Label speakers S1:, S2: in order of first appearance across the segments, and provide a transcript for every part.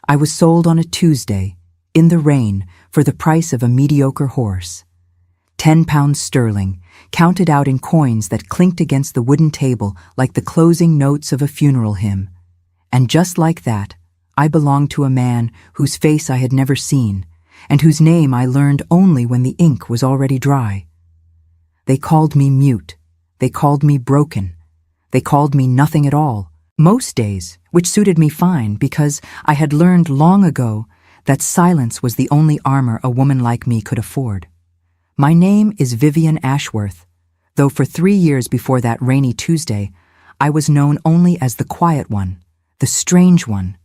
S1: I was sold on a Tuesday, in the rain, for the price of a mediocre horse. £10 sterling, counted out in coins that clinked against the wooden table like the closing notes of a funeral hymn. And just like that, I belonged to a man whose face I had never seen, and whose name I learned only when the ink was already dry. They called me mute. They called me broken. They called me nothing at all, most days, which suited me fine because I had learned long ago that silence was the only armor a woman like me could afford. My name is Vivienne Ashworth, though for 3 years before that rainy Tuesday, I was known only as the quiet one, the strange one,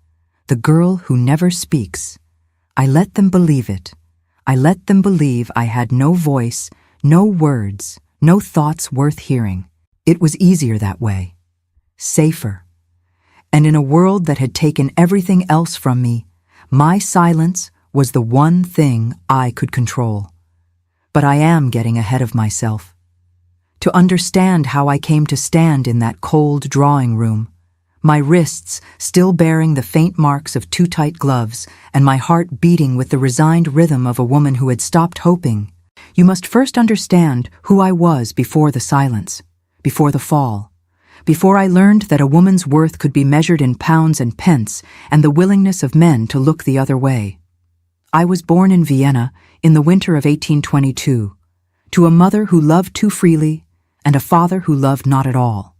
S1: the girl who never speaks. I let them believe it. I let them believe I had no voice, no words, no thoughts worth hearing. It was easier that way. Safer. And in a world that had taken everything else from me, my silence was the one thing I could control. But I am getting ahead of myself. To understand how I came to stand in that cold drawing room, my wrists still bearing the faint marks of too tight gloves and my heart beating with the resigned rhythm of a woman who had stopped hoping, you must first understand who I was before the silence, before the fall, before I learned that a woman's worth could be measured in pounds and pence and the willingness of men to look the other way. I was born in Vienna in the winter of 1822, to a mother who loved too freely and a father who loved not at all.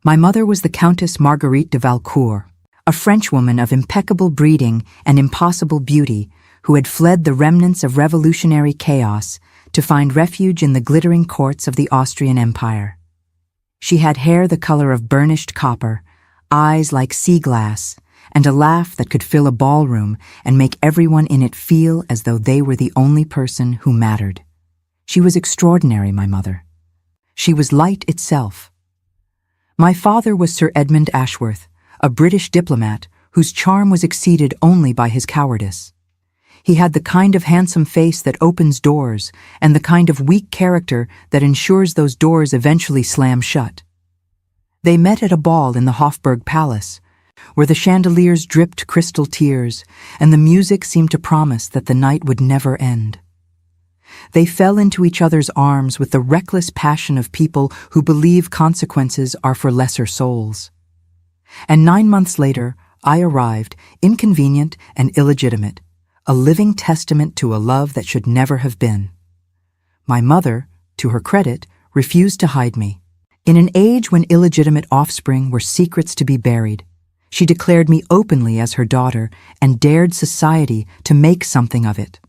S1: My mother was the Countess Marguerite de Valcourt, a Frenchwoman of impeccable breeding and impossible beauty who had fled the remnants of revolutionary chaos to find refuge in the glittering courts of the Austrian Empire. She had hair the color of burnished copper, eyes like sea glass, and a laugh that could fill a ballroom and make everyone in it feel as though they were the only person who mattered. She was extraordinary, my mother. She was light itself. My father was Sir Edmund Ashworth, a British diplomat whose charm was exceeded only by his cowardice. He had the kind of handsome face that opens doors and the kind of weak character that ensures those doors eventually slam shut. They met at a ball in the Hofburg Palace, where the chandeliers dripped crystal tears and the music seemed to promise that the night would never end. They fell into each other's arms with the reckless passion of people who believe consequences are for lesser souls. And 9 months later, I arrived, inconvenient and illegitimate, a living testament to a love that should never have been. My mother, to her credit, refused to hide me. In an age when illegitimate offspring were secrets to be buried, she declared me openly as her daughter and dared society to make something of it.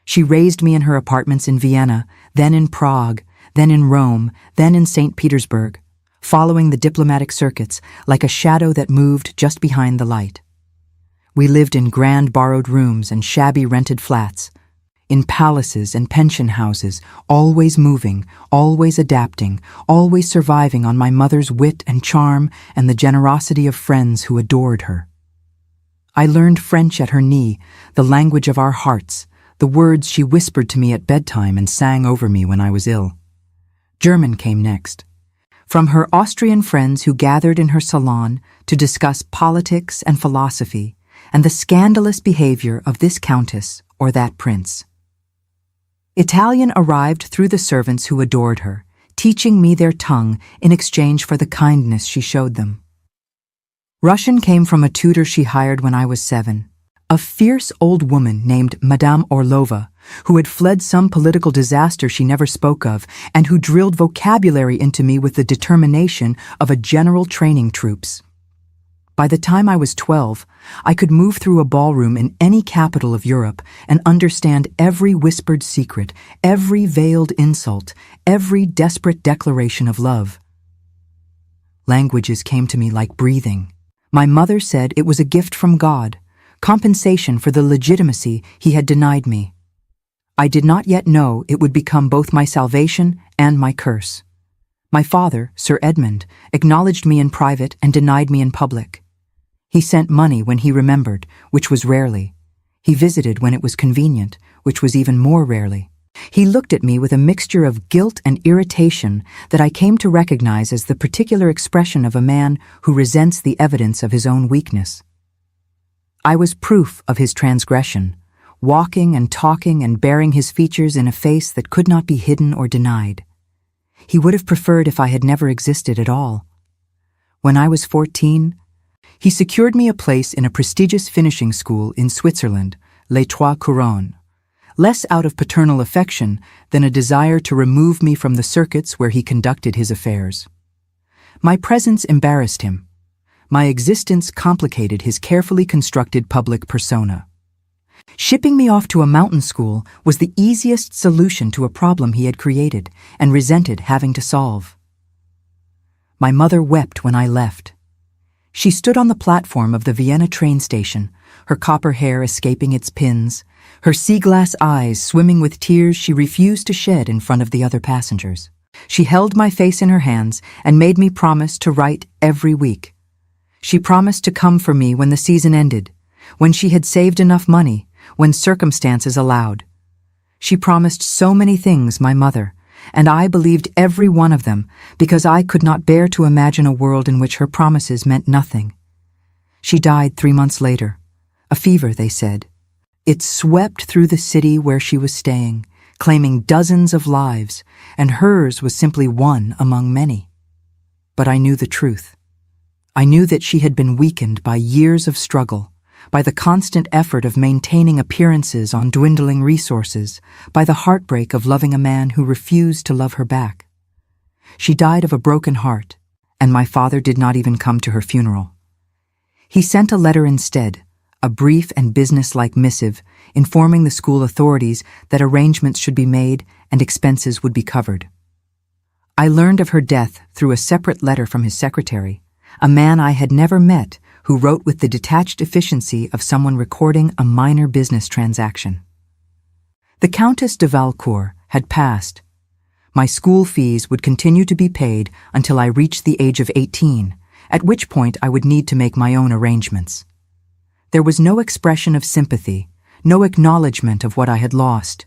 S1: She raised me in her apartments in Vienna, then in Prague, then in Rome, then in St. Petersburg, following the diplomatic circuits like a shadow that moved just behind the light. We lived in grand borrowed rooms and shabby rented flats, in palaces and pension houses, always moving, always adapting, always surviving on my mother's wit and charm and the generosity of friends who adored her. I learned French at her knee, the language of our hearts, the words she whispered to me at bedtime and sang over me when I was ill. German came next. From her Austrian friends who gathered in her salon to discuss politics and philosophy and the scandalous behavior of this countess or that prince. Italian arrived through the servants who adored her, teaching me their tongue in exchange for the kindness she showed them. Russian came from a tutor she hired when I was 7, a fierce old woman named Madame Orlova, who had fled some political disaster she never spoke of and who drilled vocabulary into me with the determination of a general training troops. By the time I was 12, I could move through a ballroom in any capital of Europe and understand every whispered secret, every veiled insult, every desperate declaration of love. Languages came to me like breathing. My mother said it was a gift from God, compensation for the legitimacy he had denied me. I did not yet know it would become both my salvation and my curse. My father, Sir Edmund, acknowledged me in private and denied me in public. He sent money when he remembered, which was rarely. He visited when it was convenient, which was even more rarely. He looked at me with a mixture of guilt and irritation that I came to recognize as the particular expression of a man who resents the evidence of his own weakness. I was proof of his transgression, walking and talking and bearing his features in a face that could not be hidden or denied. He would have preferred if I had never existed at all. When I was 14, he secured me a place in a prestigious finishing school in Switzerland, Les Trois Couronnes, less out of paternal affection than a desire to remove me from the circuits where he conducted his affairs. My presence embarrassed him. My existence complicated his carefully constructed public persona. Shipping me off to a mountain school was the easiest solution to a problem he had created and resented having to solve. My mother wept when I left. She stood on the platform of the Vienna train station, her copper hair escaping its pins, her sea-glass eyes swimming with tears she refused to shed in front of the other passengers. She held my face in her hands and made me promise to write every week. She promised to come for me when the season ended, when she had saved enough money, when circumstances allowed. She promised so many things, my mother, and I believed every one of them because I could not bear to imagine a world in which her promises meant nothing. She died 3 months later. A fever, they said. It swept through the city where she was staying, claiming dozens of lives, and hers was simply one among many. But I knew the truth. I knew that she had been weakened by years of struggle, by the constant effort of maintaining appearances on dwindling resources, by the heartbreak of loving a man who refused to love her back. She died of a broken heart, and my father did not even come to her funeral. He sent a letter instead, a brief and businesslike missive informing the school authorities that arrangements should be made and expenses would be covered. I learned of her death through a separate letter from his secretary, a man I had never met who wrote with the detached efficiency of someone recording a minor business transaction. The Countess de Valcourt had passed. My school fees would continue to be paid until I reached the age of 18, at which point I would need to make my own arrangements. There was no expression of sympathy, no acknowledgement of what I had lost.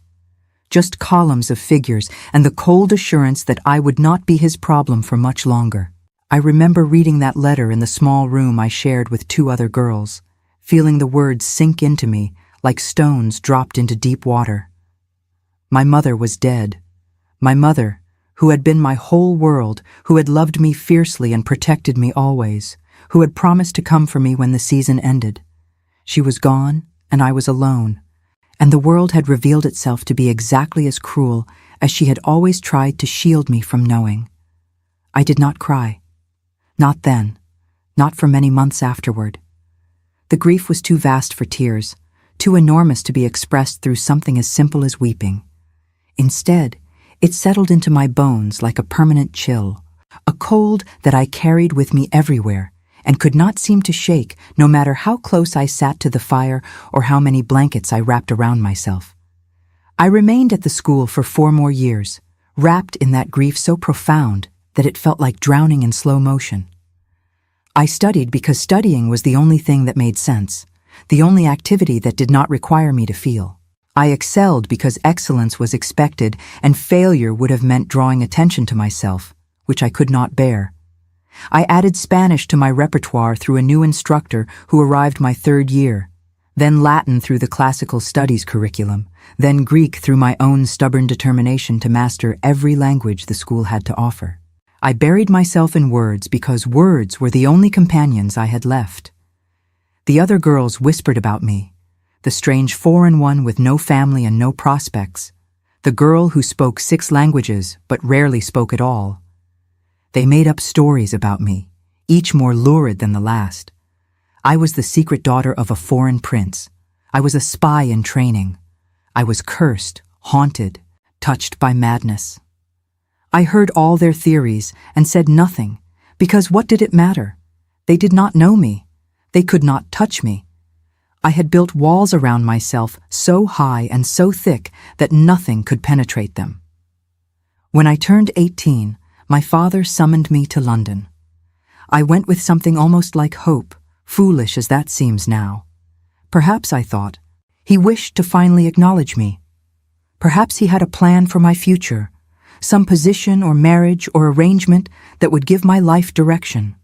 S1: Just columns of figures and the cold assurance that I would not be his problem for much longer. I remember reading that letter in the small room I shared with 2 other girls, feeling the words sink into me like stones dropped into deep water. My mother was dead. My mother, who had been my whole world, who had loved me fiercely and protected me always, who had promised to come for me when the season ended. She was gone, and I was alone, and the world had revealed itself to be exactly as cruel as she had always tried to shield me from knowing. I did not cry. Not then, not for many months afterward. The grief was too vast for tears, too enormous to be expressed through something as simple as weeping. Instead, it settled into my bones like a permanent chill, a cold that I carried with me everywhere and could not seem to shake no matter how close I sat to the fire or how many blankets I wrapped around myself. I remained at the school for 4 more years, wrapped in that grief so profound that it felt like drowning in slow motion. I studied because studying was the only thing that made sense, the only activity that did not require me to feel. I excelled because excellence was expected and failure would have meant drawing attention to myself, which I could not bear. I added Spanish to my repertoire through a new instructor who arrived my 3rd year, then Latin through the classical studies curriculum, then Greek through my own stubborn determination to master every language the school had to offer. I buried myself in words because words were the only companions I had left. The other girls whispered about me, the strange foreign one with no family and no prospects, the girl who spoke 6 languages but rarely spoke at all. They made up stories about me, each more lurid than the last. I was the secret daughter of a foreign prince. I was a spy in training. I was cursed, haunted, touched by madness. I heard all their theories and said nothing, because what did it matter? They did not know me. They could not touch me. I had built walls around myself so high and so thick that nothing could penetrate them. When I turned 18, my father summoned me to London. I went with something almost like hope, foolish as that seems now. Perhaps, I thought, he wished to finally acknowledge me. Perhaps he had a plan for my future, some position or marriage or arrangement that would give my life direction.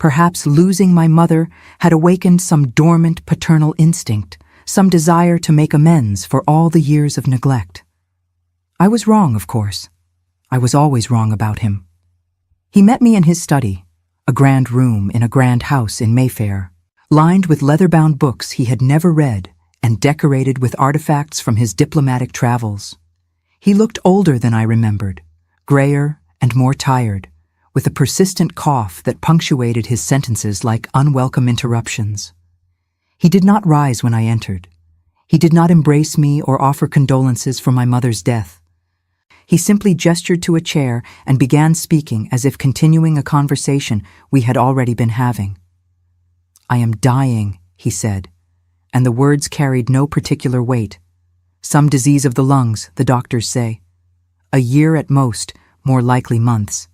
S1: Perhaps losing my mother had awakened some dormant paternal instinct, some desire to make amends for all the years of neglect. I was wrong, of course. I was always wrong about him. He met me in his study, a grand room in a grand house in Mayfair, lined with leather-bound books he had never read and decorated with artifacts from his diplomatic travels. He looked older than I remembered, grayer and more tired, with a persistent cough that punctuated his sentences like unwelcome interruptions. He did not rise when I entered. He did not embrace me or offer condolences for my mother's death. He simply gestured to a chair and began speaking as if continuing a conversation we had already been having. "I am dying," he said, and the words carried no particular weight. "Some disease of the lungs, the doctors say. A year at most, more likely months."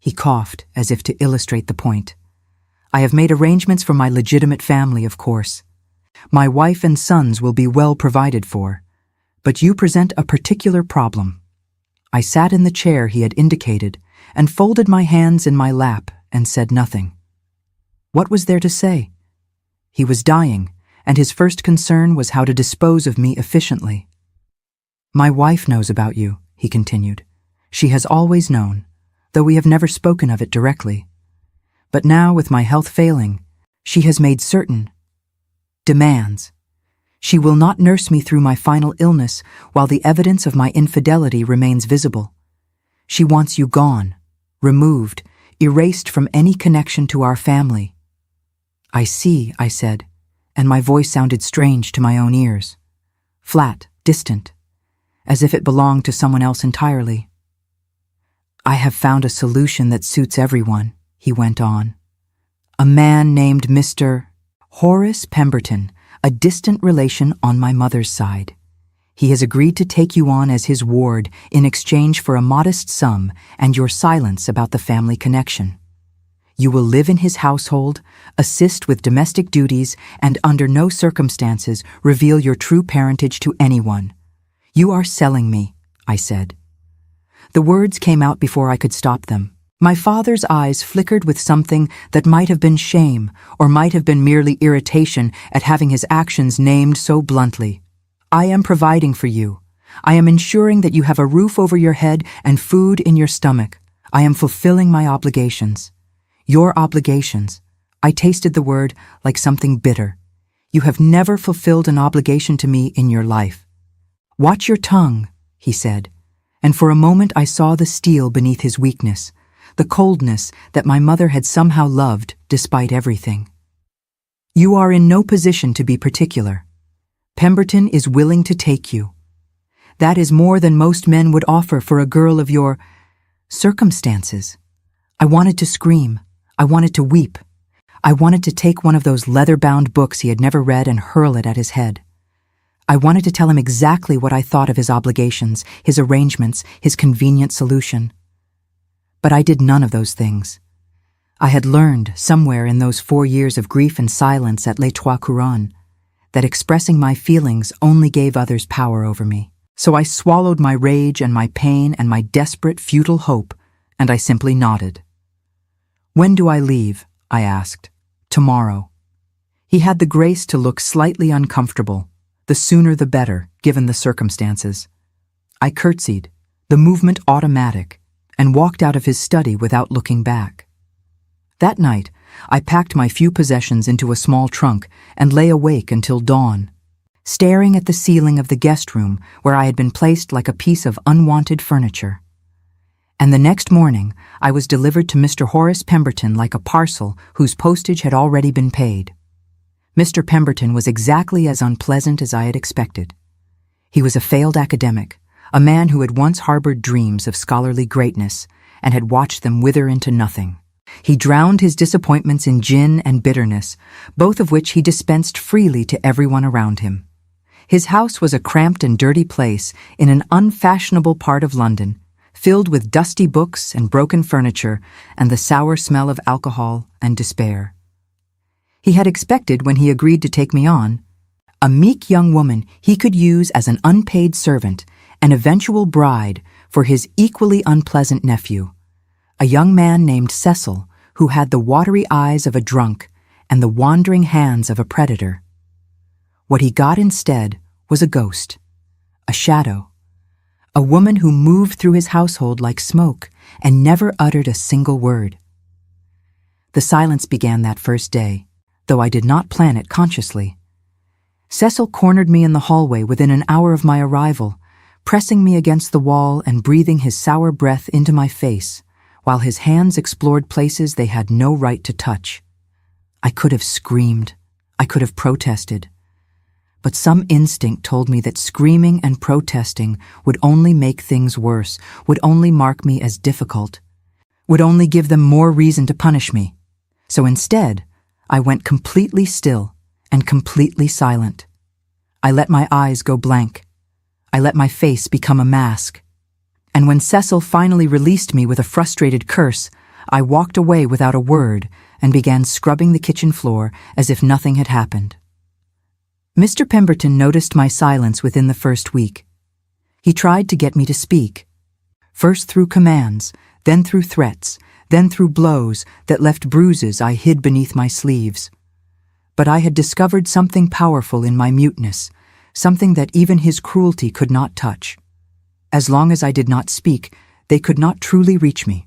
S1: He coughed as if to illustrate the point. "I have made arrangements for my legitimate family, of course. My wife and sons will be well provided for, but you present a particular problem." I sat in the chair he had indicated and folded my hands in my lap and said nothing. What was there to say? He was dying, and his first concern was how to dispose of me efficiently. "My wife knows about you," he continued. "She has always known, though we have never spoken of it directly. But now, with my health failing, she has made certain demands. She will not nurse me through my final illness while the evidence of my infidelity remains visible. She wants you gone, removed, erased from any connection to our family." "I see," I said, and my voice sounded strange to my own ears. Flat, distant, as if it belonged to someone else entirely. "I have found a solution that suits everyone," he went on. "A man named Mr. Horace Pemberton, a distant relation on my mother's side. He has agreed to take you on as his ward in exchange for a modest sum and your silence about the family connection. You will live in his household, assist with domestic duties, and under no circumstances reveal your true parentage to anyone. You are selling me," I said. The words came out before I could stop them. My father's eyes flickered with something that might have been shame or might have been merely irritation at having his actions named so bluntly. "I am providing for you. I am ensuring that you have a roof over your head and food in your stomach. I am fulfilling my obligations." "Your obligations." I tasted the word like something bitter. "You have never fulfilled an obligation to me in your life." "Watch your tongue," he said, and for a moment I saw the steel beneath his weakness, the coldness that my mother had somehow loved despite everything. "You are in no position to be particular. Pemberton is willing to take you. That is more than most men would offer for a girl of your circumstances." I wanted to scream. I wanted to weep. I wanted to take one of those leather-bound books he had never read and hurl it at his head. I wanted to tell him exactly what I thought of his obligations, his arrangements, his convenient solution. But I did none of those things. I had learned, somewhere in those 4 years of grief and silence at Les Trois Couronnes, that expressing my feelings only gave others power over me. So I swallowed my rage and my pain and my desperate, futile hope, and I simply nodded. "When do I leave?" I asked. "Tomorrow." He had the grace to look slightly uncomfortable, the sooner the better, given the circumstances. I curtsied, the movement automatic, and walked out of his study without looking back. That night, I packed my few possessions into a small trunk and lay awake until dawn, staring at the ceiling of the guest room where I had been placed like a piece of unwanted furniture. And the next morning, I was delivered to Mr. Horace Pemberton like a parcel whose postage had already been paid. Mr. Pemberton was exactly as unpleasant as I had expected. He was a failed academic, a man who had once harbored dreams of scholarly greatness and had watched them wither into nothing. He drowned his disappointments in gin and bitterness, both of which he dispensed freely to everyone around him. His house was a cramped and dirty place in an unfashionable part of London, filled with dusty books and broken furniture and the sour smell of alcohol and despair. He had expected, when he agreed to take me on, a meek young woman he could use as an unpaid servant, an eventual bride for his equally unpleasant nephew, a young man named Cecil, who had the watery eyes of a drunk and the wandering hands of a predator. What he got instead was a ghost, a shadow, a woman who moved through his household like smoke and never uttered a single word. The silence began that first day, though I did not plan it consciously. Cecil cornered me in the hallway within an hour of my arrival, pressing me against the wall and breathing his sour breath into my face, while his hands explored places they had no right to touch. I could have screamed. I could have protested. But some instinct told me that screaming and protesting would only make things worse, would only mark me as difficult, would only give them more reason to punish me. So instead, I went completely still and completely silent. I let my eyes go blank. I let my face become a mask. And when Cecil finally released me with a frustrated curse, I walked away without a word and began scrubbing the kitchen floor as if nothing had happened. Mr. Pemberton noticed my silence within the first week. He tried to get me to speak, first through commands, then through threats, then through blows that left bruises I hid beneath my sleeves. But I had discovered something powerful in my muteness, something that even his cruelty could not touch. As long as I did not speak, they could not truly reach me.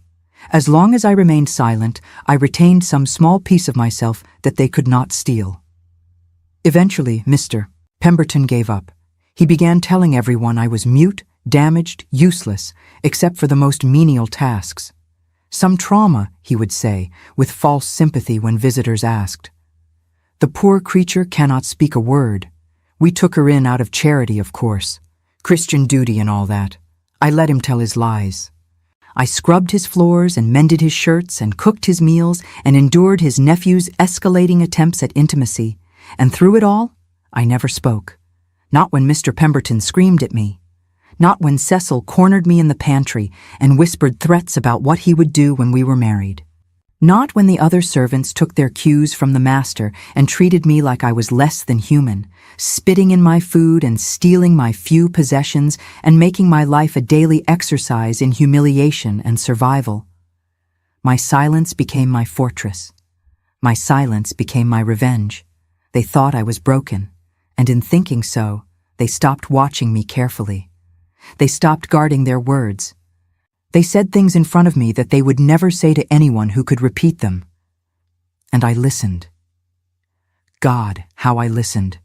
S1: As long as I remained silent, I retained some small piece of myself that they could not steal. Eventually, Mr. Pemberton gave up. He began telling everyone I was mute, damaged, useless, except for the most menial tasks. Some trauma, he would say, with false sympathy when visitors asked. The poor creature cannot speak a word. We took her in out of charity, of course. Christian duty and all that. I let him tell his lies. I scrubbed his floors and mended his shirts and cooked his meals and endured his nephew's escalating attempts at intimacy. And through it all, I never spoke. Not when Mr. Pemberton screamed at me. Not when Cecil cornered me in the pantry and whispered threats about what he would do when we were married. Not when the other servants took their cues from the master and treated me like I was less than human, spitting in my food and stealing my few possessions and making my life a daily exercise in humiliation and survival. My silence became my fortress. My silence became my revenge. They thought I was broken, and in thinking so, they stopped watching me carefully. They stopped guarding their words. They said things in front of me that they would never say to anyone who could repeat them. And I listened. God, how I listened.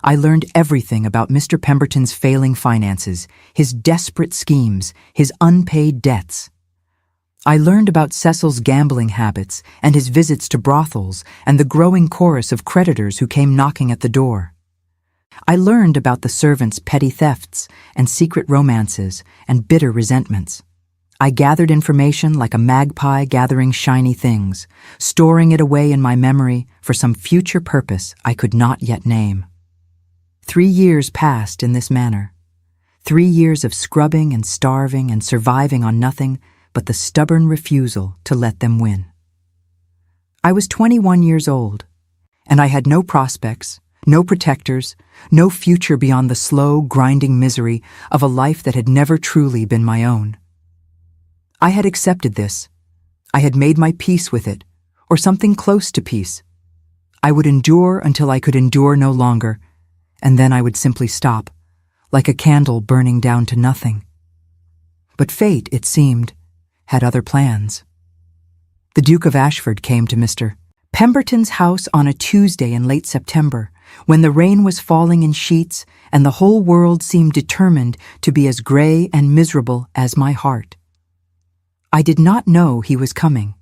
S1: I learned everything about Mr. Pemberton's failing finances, his desperate schemes, his unpaid debts. I learned about Cecil's gambling habits and his visits to brothels and the growing chorus of creditors who came knocking at the door. I learned about the servants' petty thefts and secret romances and bitter resentments. I gathered information like a magpie gathering shiny things, storing it away in my memory for some future purpose I could not yet name. 3 years passed in this manner. 3 years of scrubbing and starving and surviving on nothing but the stubborn refusal to let them win. I was 21 years old, and I had no prospects, no protectors, no future beyond the slow, grinding misery of a life that had never truly been my own. I had accepted this. I had made my peace with it, or something close to peace. I would endure until I could endure no longer, and then I would simply stop, like a candle burning down to nothing. But fate, it seemed, had other plans. The Duke of Ashford came to Mr. Pemberton's house on a Tuesday in late September, when the rain was falling in sheets and the whole world seemed determined to be as gray and miserable as my heart. I did not know he was coming.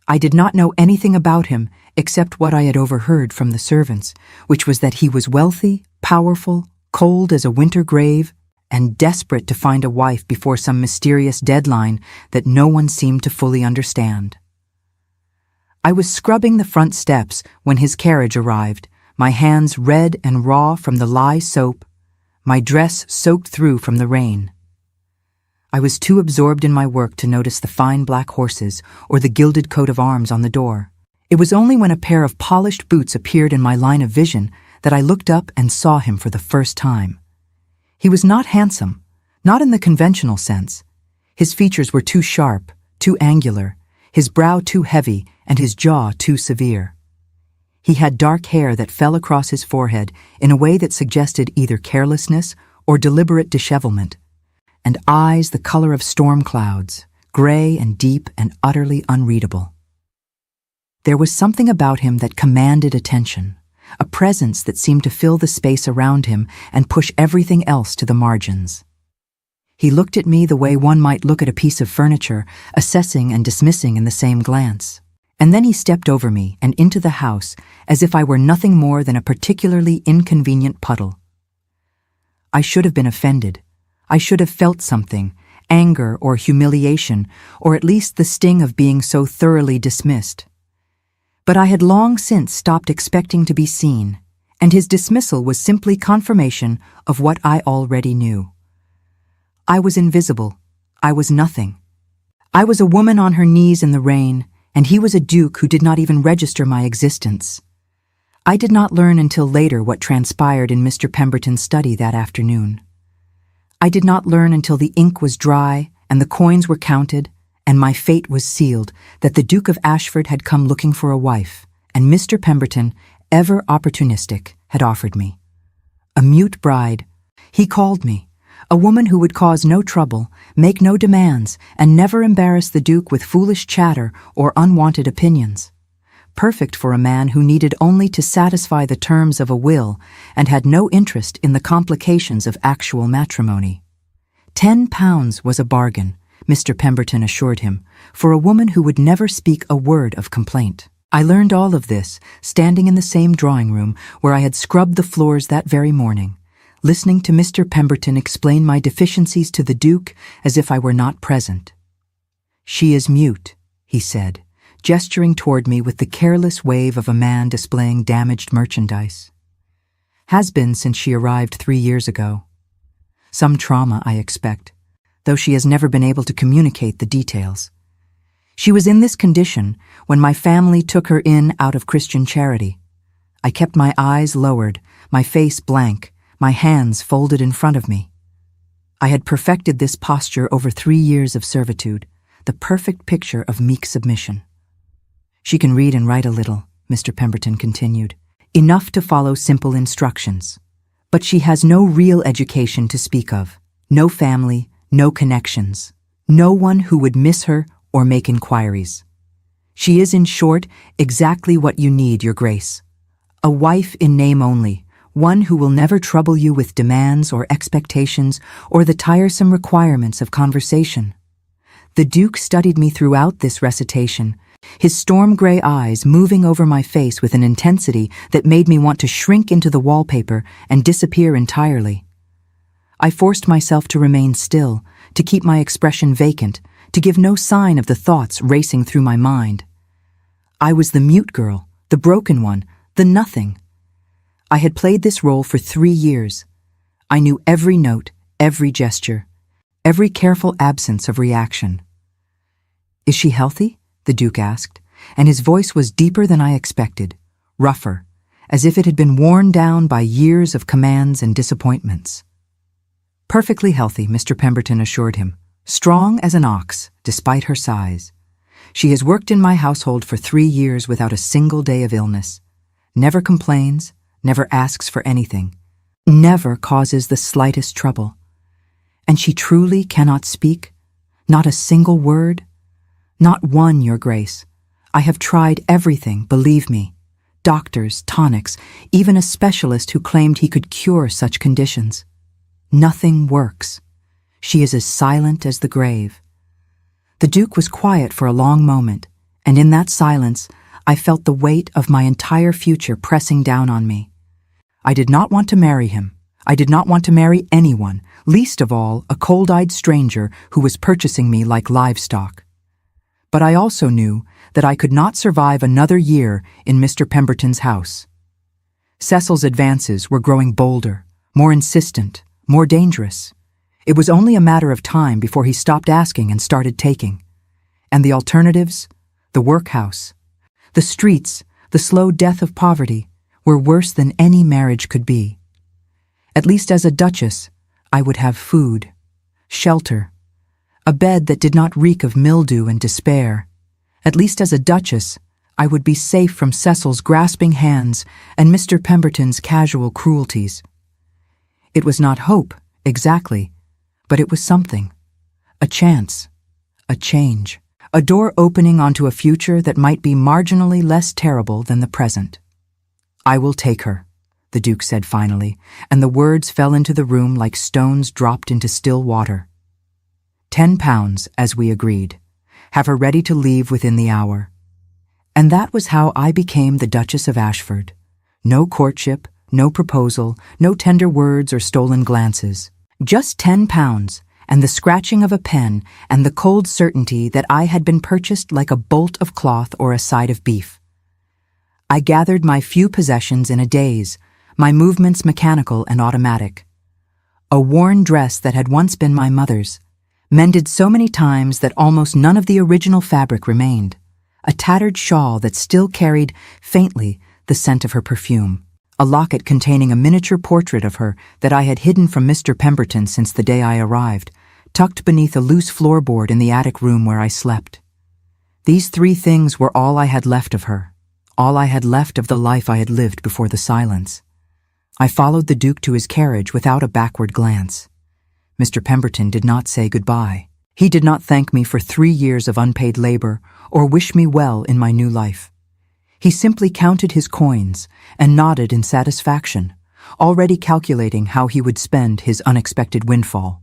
S1: I did not know anything about him except what I had overheard from the servants, which was that he was wealthy, powerful, cold as a winter grave, and desperate to find a wife before some mysterious deadline that no one seemed to fully understand. I was scrubbing the front steps when his carriage arrived, my hands red and raw from the lye soap, my dress soaked through from the rain. I was too absorbed in my work to notice the fine black horses or the gilded coat of arms on the door. It was only when a pair of polished boots appeared in my line of vision that I looked up and saw him for the first time. He was not handsome, not in the conventional sense. His features were too sharp, too angular, his brow too heavy, and his jaw too severe. He had dark hair that fell across his forehead in a way that suggested either carelessness or deliberate dishevelment, and eyes the color of storm clouds, gray and deep and utterly unreadable. There was something about him that commanded attention, a presence that seemed to fill the space around him and push everything else to the margins. He looked at me the way one might look at a piece of furniture, assessing and dismissing in the same glance. And then he stepped over me and into the house as if I were nothing more than a particularly inconvenient puddle. I should have been offended. I should have felt something, anger or humiliation, or at least the sting of being so thoroughly dismissed. But I had long since stopped expecting to be seen, and his dismissal was simply confirmation of what I already knew. I was invisible. I was nothing. I was a woman on her knees in the rain, and he was a duke who did not even register my existence. I did not learn until later what transpired in Mr. Pemberton's study that afternoon. I did not learn until the ink was dry and the coins were counted and my fate was sealed that the Duke of Ashford had come looking for a wife, and Mr. Pemberton, ever opportunistic, had offered me. A mute bride, he called me, a woman who would cause no trouble, make no demands, and never embarrass the Duke with foolish chatter or unwanted opinions. Perfect for a man who needed only to satisfy the terms of a will and had no interest in the complications of actual matrimony. £10 was a bargain, Mr. Pemberton assured him, for a woman who would never speak a word of complaint. I learned all of this, standing in the same drawing room where I had scrubbed the floors that very morning, listening to Mr. Pemberton explain my deficiencies to the Duke as if I were not present. "She is mute," he said, gesturing toward me with the careless wave of a man displaying damaged merchandise. "Has been since she arrived 3 years ago. Some trauma, I expect, though she has never been able to communicate the details. She was in this condition when my family took her in out of Christian charity. I kept my eyes lowered, my face blank, my hands folded in front of me. I had perfected this posture over 3 years of servitude, the perfect picture of meek submission. She can read and write a little," Mr. Pemberton continued, "enough to follow simple instructions. But she has no real education to speak of, no family, no connections, no one who would miss her or make inquiries. She is, in short, exactly what you need, Your Grace. A wife in name only, one who will never trouble you with demands or expectations or the tiresome requirements of conversation." The Duke studied me throughout this recitation, his storm-gray eyes moving over my face with an intensity that made me want to shrink into the wallpaper and disappear entirely. I forced myself to remain still, to keep my expression vacant, to give no sign of the thoughts racing through my mind. I was the mute girl, the broken one, the nothing. I had played this role for 3 years. I knew every note, every gesture, every careful absence of reaction. "Is she healthy?" the Duke asked, and his voice was deeper than I expected, rougher, as if it had been worn down by years of commands and disappointments. "Perfectly healthy," Mr. Pemberton assured him, "strong as an ox, despite her size. She has worked in my household for 3 years without a single day of illness, never complains, never asks for anything, never causes the slightest trouble. And she truly cannot speak? Not a single word?" "Not one, Your Grace. I have tried everything, believe me. Doctors, tonics, even a specialist who claimed he could cure such conditions. Nothing works. She is as silent as the grave." The Duke was quiet for a long moment, and in that silence, I felt the weight of my entire future pressing down on me. I did not want to marry him. I did not want to marry anyone, least of all a cold-eyed stranger who was purchasing me like livestock. But I also knew that I could not survive another year in Mr. Pemberton's house. Cecil's advances were growing bolder, more insistent, more dangerous. It was only a matter of time before he stopped asking and started taking. And the alternatives, the workhouse, the streets, the slow death of poverty, were worse than any marriage could be. At least as a duchess, I would have food, shelter, a bed that did not reek of mildew and despair. At least as a duchess, I would be safe from Cecil's grasping hands and Mr. Pemberton's casual cruelties. It was not hope, exactly, but it was something. A chance. A change. A door opening onto a future that might be marginally less terrible than the present. "I will take her," the Duke said finally, and the words fell into the room like stones dropped into still water. £10, as we agreed. Have her ready to leave within the hour. And that was how I became the Duchess of Ashford. No courtship, no proposal, no tender words or stolen glances. Just £10, and the scratching of a pen and the cold certainty that I had been purchased like a bolt of cloth or a side of beef. I gathered my few possessions in a daze, my movements mechanical and automatic. A worn dress that had once been my mother's, mended so many times that almost none of the original fabric remained. A tattered shawl that still carried, faintly, the scent of her perfume. A locket containing a miniature portrait of her that I had hidden from Mr. Pemberton since the day I arrived, tucked beneath a loose floorboard in the attic room where I slept. These 3 things were all I had left of her, all I had left of the life I had lived before the silence. I followed the Duke to his carriage without a backward glance. Mr. Pemberton did not say goodbye. He did not thank me for 3 years of unpaid labor or wish me well in my new life. He simply counted his coins and nodded in satisfaction, already calculating how he would spend his unexpected windfall.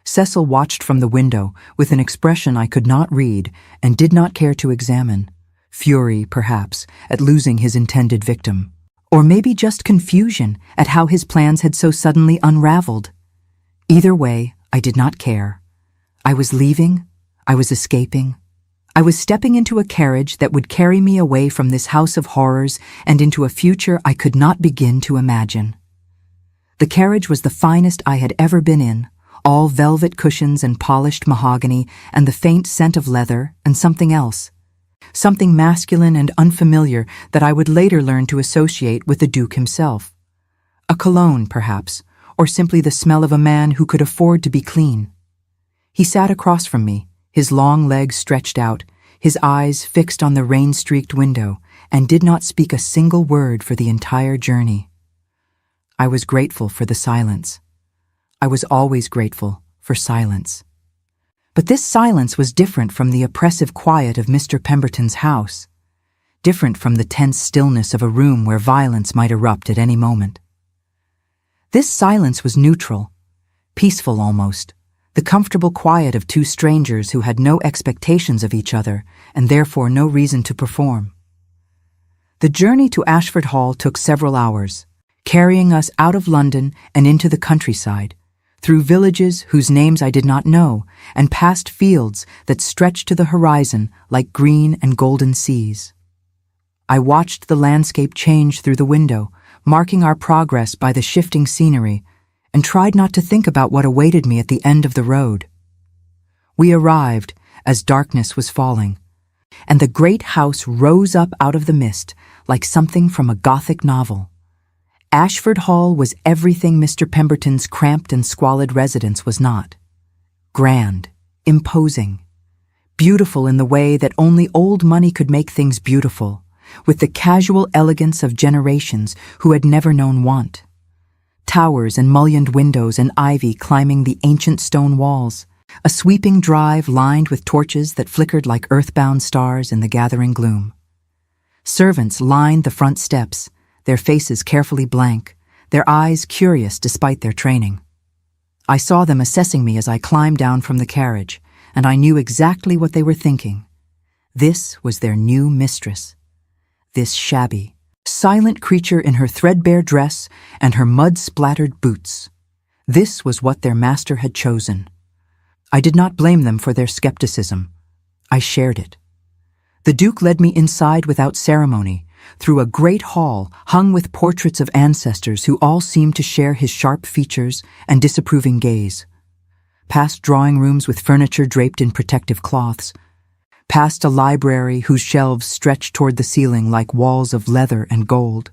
S1: Cecil watched from the window with an expression I could not read and did not care to examine. Fury, perhaps, at losing his intended victim. Or maybe just confusion at how his plans had so suddenly unraveled. Either way, I did not care. I was leaving. I was escaping. I was stepping into a carriage that would carry me away from this house of horrors and into a future I could not begin to imagine. The carriage was the finest I had ever been in, all velvet cushions and polished mahogany and the faint scent of leather and something else. Something masculine and unfamiliar that I would later learn to associate with the Duke himself. A cologne, perhaps, or simply the smell of a man who could afford to be clean. He sat across from me, his long legs stretched out, his eyes fixed on the rain-streaked window, and did not speak a single word for the entire journey. I was grateful for the silence. I was always grateful for silence. But this silence was different from the oppressive quiet of Mr. Pemberton's house, different from the tense stillness of a room where violence might erupt at any moment. This silence was neutral, peaceful almost, the comfortable quiet of 2 strangers who had no expectations of each other and therefore no reason to perform. The journey to Ashford Hall took several hours, carrying us out of London and into the countryside, through villages whose names I did not know, and past fields that stretched to the horizon like green and golden seas. I watched the landscape change through the window, marking our progress by the shifting scenery, and tried not to think about what awaited me at the end of the road. We arrived as darkness was falling, and the great house rose up out of the mist like something from a Gothic novel. Ashford Hall was everything Mr. Pemberton's cramped and squalid residence was not. Grand, imposing, beautiful in the way that only old money could make things beautiful, with the casual elegance of generations who had never known want. Towers and mullioned windows and ivy climbing the ancient stone walls, a sweeping drive lined with torches that flickered like earthbound stars in the gathering gloom. Servants lined the front steps, their faces carefully blank, their eyes curious despite their training. I saw them assessing me as I climbed down from the carriage, and I knew exactly what they were thinking. This was their new mistress. This shabby, silent creature in her threadbare dress and her mud-splattered boots. This was what their master had chosen. I did not blame them for their skepticism. I shared it. The Duke led me inside without ceremony, through a great hall hung with portraits of ancestors who all seemed to share his sharp features and disapproving gaze. Past drawing rooms with furniture draped in protective cloths, past a library whose shelves stretched toward the ceiling like walls of leather and gold,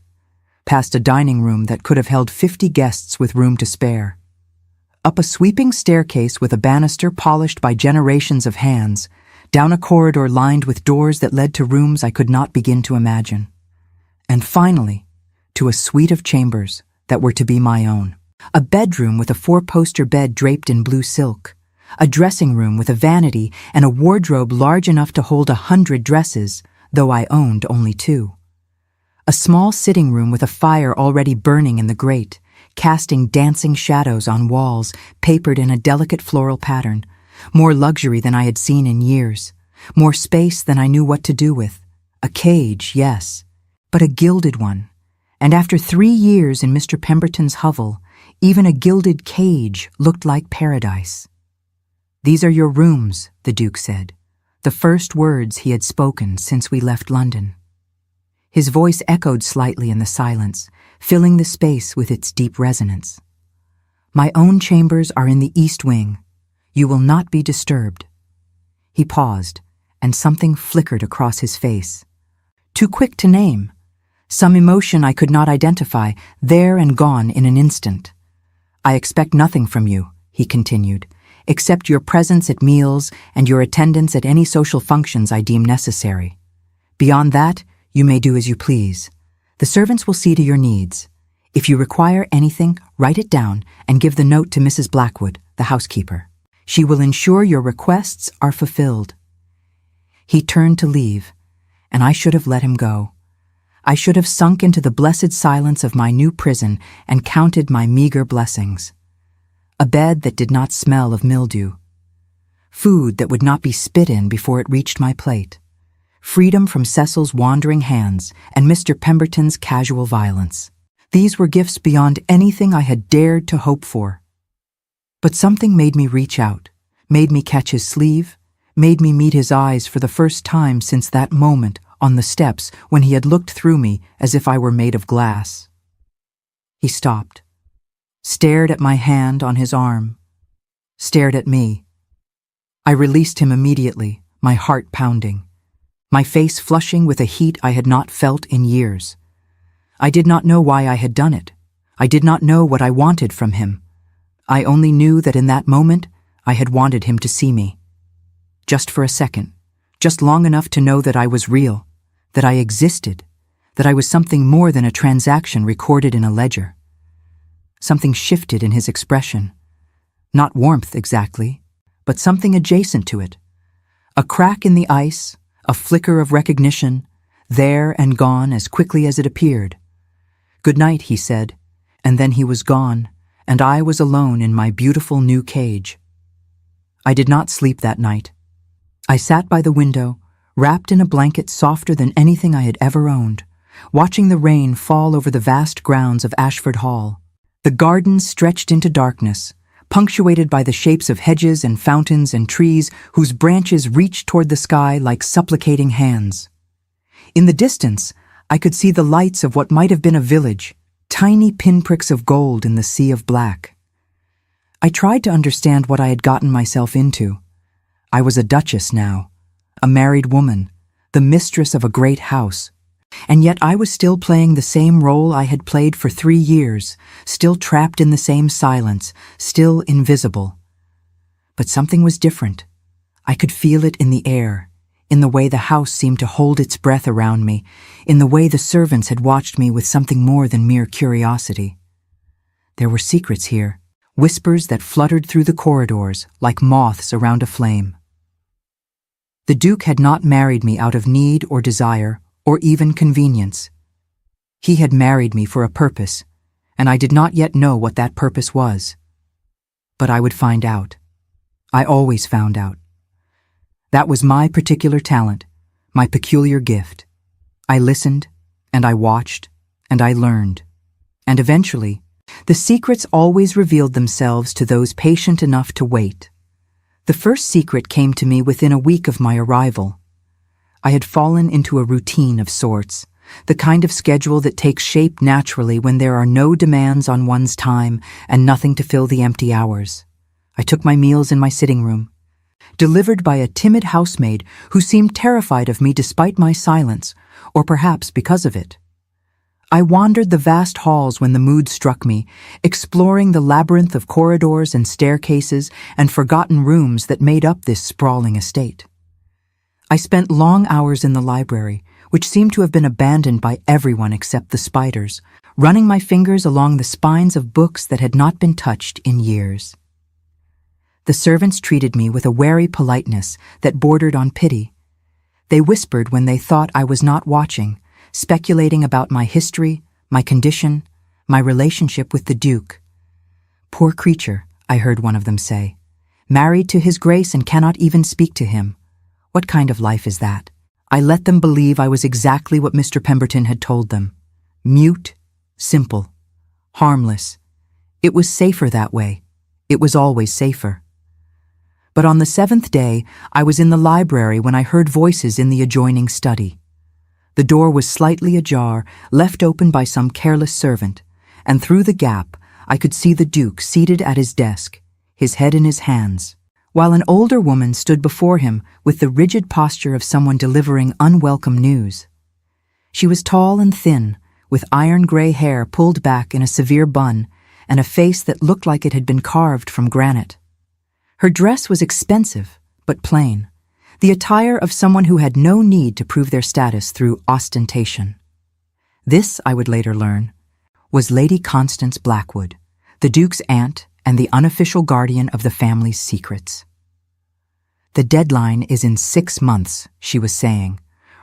S1: past a dining room that could have held 50 guests with room to spare, up a sweeping staircase with a banister polished by generations of hands, down a corridor lined with doors that led to rooms I could not begin to imagine, and finally, to a suite of chambers that were to be my own. A bedroom with a 4-poster bed draped in blue silk, a dressing room with a vanity and a wardrobe large enough to hold 100 dresses, though I owned only 2. A small sitting room with a fire already burning in the grate, casting dancing shadows on walls papered in a delicate floral pattern, more luxury than I had seen in years, more space than I knew what to do with. A cage, yes, but a gilded one. And after 3 years in Mr. Pemberton's hovel, even a gilded cage looked like paradise. "These are your rooms," the Duke said, the first words he had spoken since we left London. His voice echoed slightly in the silence, filling the space with its deep resonance. "My own chambers are in the east wing. You will not be disturbed." He paused, and something flickered across his face. Too quick to name. Some emotion I could not identify, there and gone in an instant. "I expect nothing from you," he continued, "except your presence at meals and your attendance at any social functions I deem necessary. Beyond that, you may do as you please. The servants will see to your needs. If you require anything, write it down and give the note to Mrs. Blackwood, the housekeeper. She will ensure your requests are fulfilled." He turned to leave, and I should have let him go. I should have sunk into the blessed silence of my new prison and counted my meager blessings. A bed that did not smell of mildew. Food that would not be spit in before it reached my plate. Freedom from Cecil's wandering hands and Mr. Pemberton's casual violence. These were gifts beyond anything I had dared to hope for. But something made me reach out, made me catch his sleeve, made me meet his eyes for the first time since that moment on the steps when he had looked through me as if I were made of glass. He stopped, stared at my hand on his arm, stared at me. I released him immediately, my heart pounding, my face flushing with a heat I had not felt in years. I did not know why I had done it. I did not know what I wanted from him. I only knew that in that moment I had wanted him to see me. Just for a second, just long enough to know that I was real, that I existed, that I was something more than a transaction recorded in a ledger. Something shifted in his expression. Not warmth exactly, but something adjacent to it. A crack in the ice, a flicker of recognition, there and gone as quickly as it appeared. "Good night," he said, and then he was gone, and I was alone in my beautiful new cage. I did not sleep that night. I sat by the window, wrapped in a blanket softer than anything I had ever owned, watching the rain fall over the vast grounds of Ashford Hall. The garden stretched into darkness, punctuated by the shapes of hedges and fountains and trees whose branches reached toward the sky like supplicating hands. In the distance, I could see the lights of what might have been a village, tiny pinpricks of gold in the sea of black. I tried to understand what I had gotten myself into. I was a duchess now, a married woman, the mistress of a great house, and yet I was still playing the same role I had played for 3 years, still trapped in the same silence, still invisible. But something was different. I could feel it in the air, in the way the house seemed to hold its breath around me, in the way the servants had watched me with something more than mere curiosity. There were secrets here, whispers that fluttered through the corridors like moths around a flame. The Duke had not married me out of need or desire, or even convenience. He had married me for a purpose, and I did not yet know what that purpose was. But I would find out. I always found out. That was my particular talent, my peculiar gift. I listened, and I watched, and I learned. And eventually, the secrets always revealed themselves to those patient enough to wait. The first secret came to me within a week of my arrival. I had fallen into a routine of sorts, the kind of schedule that takes shape naturally when there are no demands on one's time and nothing to fill the empty hours. I took my meals in my sitting room, delivered by a timid housemaid who seemed terrified of me despite my silence, or perhaps because of it. I wandered the vast halls when the mood struck me, exploring the labyrinth of corridors and staircases and forgotten rooms that made up this sprawling estate. I spent long hours in the library, which seemed to have been abandoned by everyone except the spiders, running my fingers along the spines of books that had not been touched in years. The servants treated me with a wary politeness that bordered on pity. They whispered when they thought I was not watching, speculating about my history, my condition, my relationship with the Duke. "Poor creature," I heard one of them say, "married to His Grace and cannot even speak to him. What kind of life is that?" I let them believe I was exactly what Mr. Pemberton had told them. Mute, simple, harmless. It was safer that way. It was always safer. But on the 7th day, I was in the library when I heard voices in the adjoining study. The door was slightly ajar, left open by some careless servant, and through the gap I could see the Duke seated at his desk, his head in his hands, while an older woman stood before him with the rigid posture of someone delivering unwelcome news. She was tall and thin, with iron-gray hair pulled back in a severe bun, and a face that looked like it had been carved from granite. Her dress was expensive, but plain, the attire of someone who had no need to prove their status through ostentation. This, I would later learn, was Lady Constance Blackwood, the Duke's aunt and the unofficial guardian of the family's secrets. "The deadline is in 6 months," she was saying,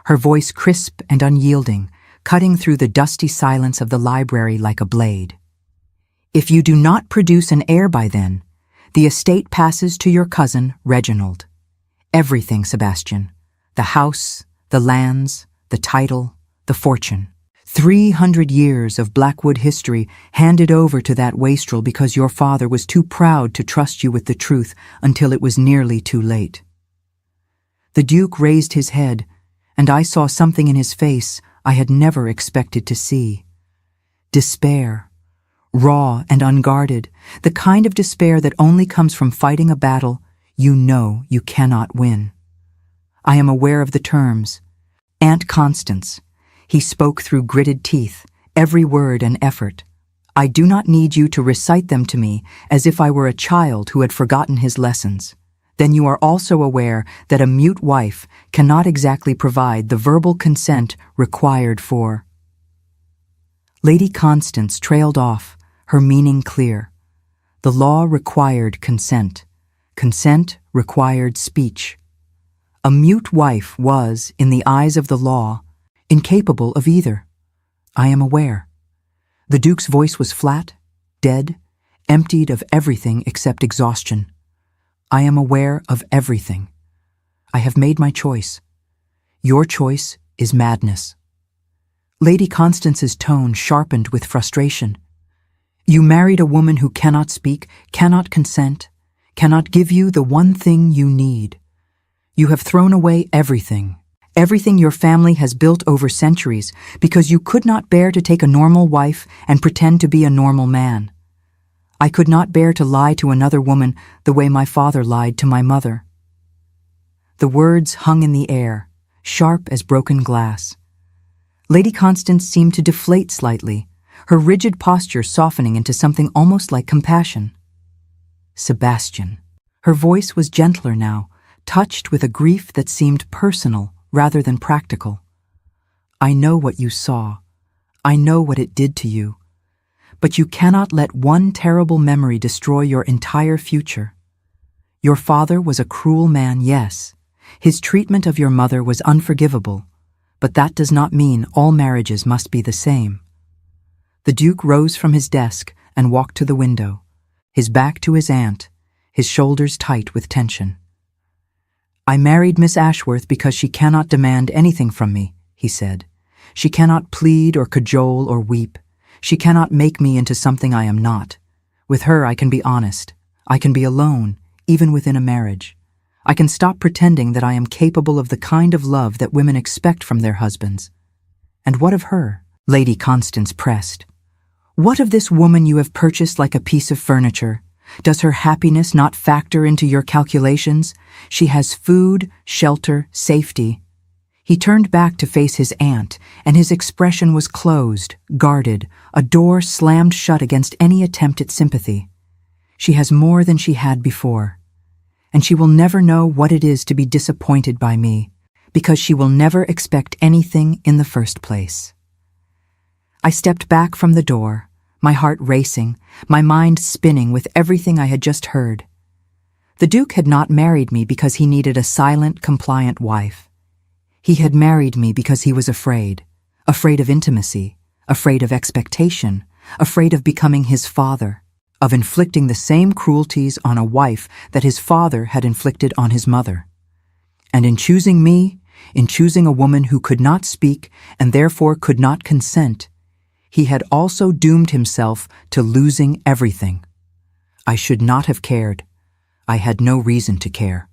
S1: her voice crisp and unyielding, cutting through the dusty silence of the library like a blade. "If you do not produce an heir by then, the estate passes to your cousin, Reginald. Everything, Sebastian. The house, the lands, the title, the fortune. 300 years of Blackwood history handed over to that wastrel because your father was too proud to trust you with the truth until it was nearly too late." The Duke raised his head, and I saw something in his face I had never expected to see. Despair. Raw and unguarded, the kind of despair that only comes from fighting a battle you know you cannot win. I am aware of the terms. Aunt Constance. He spoke through gritted teeth, every word an effort. I do not need you to recite them to me as if I were a child who had forgotten his lessons. Then you are also aware that a mute wife cannot exactly provide the verbal consent required for. Lady Constance trailed off, her meaning clear. The law required consent. Consent required speech. A mute wife was, in the eyes of the law, incapable of either. I am aware. The Duke's voice was flat, dead, emptied of everything except exhaustion. I am aware of everything. I have made my choice. Your choice is madness. Lady Constance's tone sharpened with frustration. You married a woman who cannot speak, cannot consent, cannot give you the one thing you need. You have thrown away everything your family has built over centuries because you could not bear to take a normal wife and pretend to be a normal man. I could not bear to lie to another woman the way my father lied to my mother. The words hung in the air, sharp as broken glass. Lady Constance seemed to deflate slightly, her rigid posture softening into something almost like compassion. Sebastian. Her voice was gentler now, touched with a grief that seemed personal rather than practical. I know what you saw. I know what it did to you. But you cannot let one terrible memory destroy your entire future. Your father was a cruel man, yes. His treatment of your mother was unforgivable, but that does not mean all marriages must be the same. The Duke rose from his desk and walked to the window, his back to his aunt, his shoulders tight with tension. I married Miss Ashworth because she cannot demand anything from me, he said. She cannot plead or cajole or weep. She cannot make me into something I am not. With her I can be honest. I can be alone, even within a marriage. I can stop pretending that I am capable of the kind of love that women expect from their husbands. And what of her? Lady Constance pressed. What of this woman you have purchased like a piece of furniture? Does her happiness not factor into your calculations? She has food, shelter, safety. He turned back to face his aunt, and his expression was closed, guarded, a door slammed shut against any attempt at sympathy. She has more than she had before, and she will never know what it is to be disappointed by me, because she will never expect anything in the first place. I stepped back from the door, my heart racing, my mind spinning with everything I had just heard. The Duke had not married me because he needed a silent, compliant wife. He had married me because he was afraid of intimacy, afraid of expectation, afraid of becoming his father, of inflicting the same cruelties on a wife that his father had inflicted on his mother. And in choosing me, in choosing a woman who could not speak and therefore could not consent, he had also doomed himself to losing everything. I should not have cared. I had no reason to care.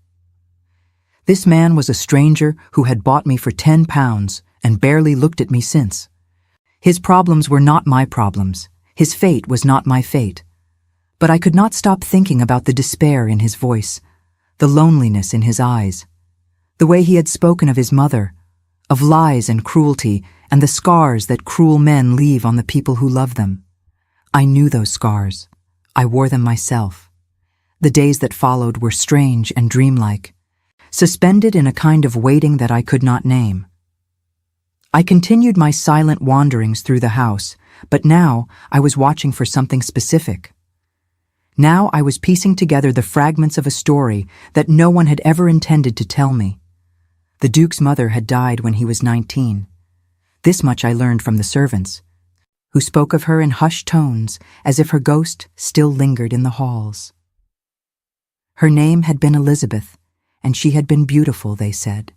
S1: This man was a stranger who had bought me for £10 and barely looked at me since. His problems were not my problems. His fate was not my fate. But I could not stop thinking about the despair in his voice, the loneliness in his eyes, the way he had spoken of his mother, of lies and cruelty and the scars that cruel men leave on the people who love them. I knew those scars. I wore them myself. The days that followed were strange and dreamlike, suspended in a kind of waiting that I could not name. I continued my silent wanderings through the house, but now I was watching for something specific. Now I was piecing together the fragments of a story that no one had ever intended to tell me. The Duke's mother had died when he was 19. This much I learned from the servants, who spoke of her in hushed tones as if her ghost still lingered in the halls. Her name had been Elizabeth, and she had been beautiful, they said.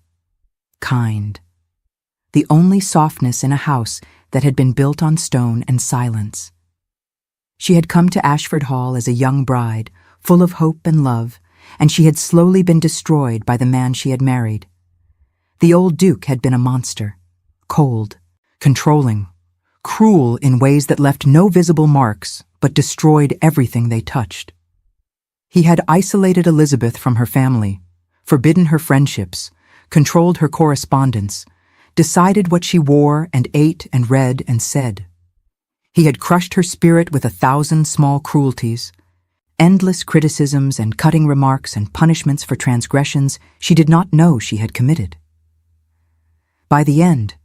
S1: Kind. The only softness in a house that had been built on stone and silence. She had come to Ashford Hall as a young bride, full of hope and love, and she had slowly been destroyed by the man she had married. The old Duke had been a monster, cold, controlling, cruel in ways that left no visible marks but destroyed everything they touched. He had isolated Elizabeth from her family, forbidden her friendships, controlled her correspondence, decided what she wore and ate and read and said. He had crushed her spirit with 1,000 small cruelties, endless criticisms and cutting remarks and punishments for transgressions she did not know she had committed. By the end,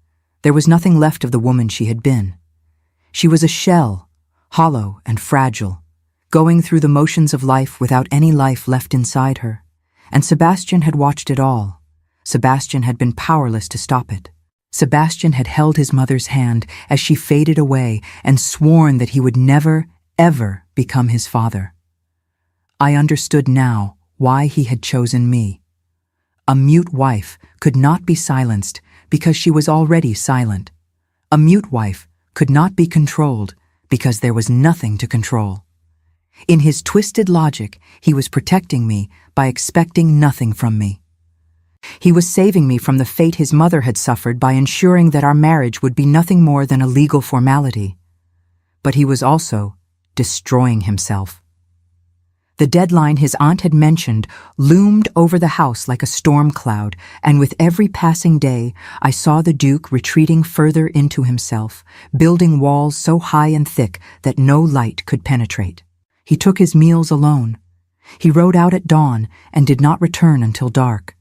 S1: there was nothing left of the woman she had been. She was a shell, hollow and fragile, going through the motions of life without any life left inside her. And Sebastian had watched it all. Sebastian had been powerless to stop it. Sebastian had held his mother's hand as she faded away and sworn that he would never, ever become his father. I understood now why he had chosen me. A mute wife could not be silenced because she was already silent. A mute wife could not be controlled because there was nothing to control. In his twisted logic, he was protecting me by expecting nothing from me. He was saving me from the fate his mother had suffered by ensuring that our marriage would be nothing more than a legal formality. But he was also destroying himself. The deadline his aunt had mentioned loomed over the house like a storm cloud, and with every passing day, I saw the Duke retreating further into himself, building walls so high and thick that no light could penetrate. He took his meals alone. He rode out at dawn and did not return until dark.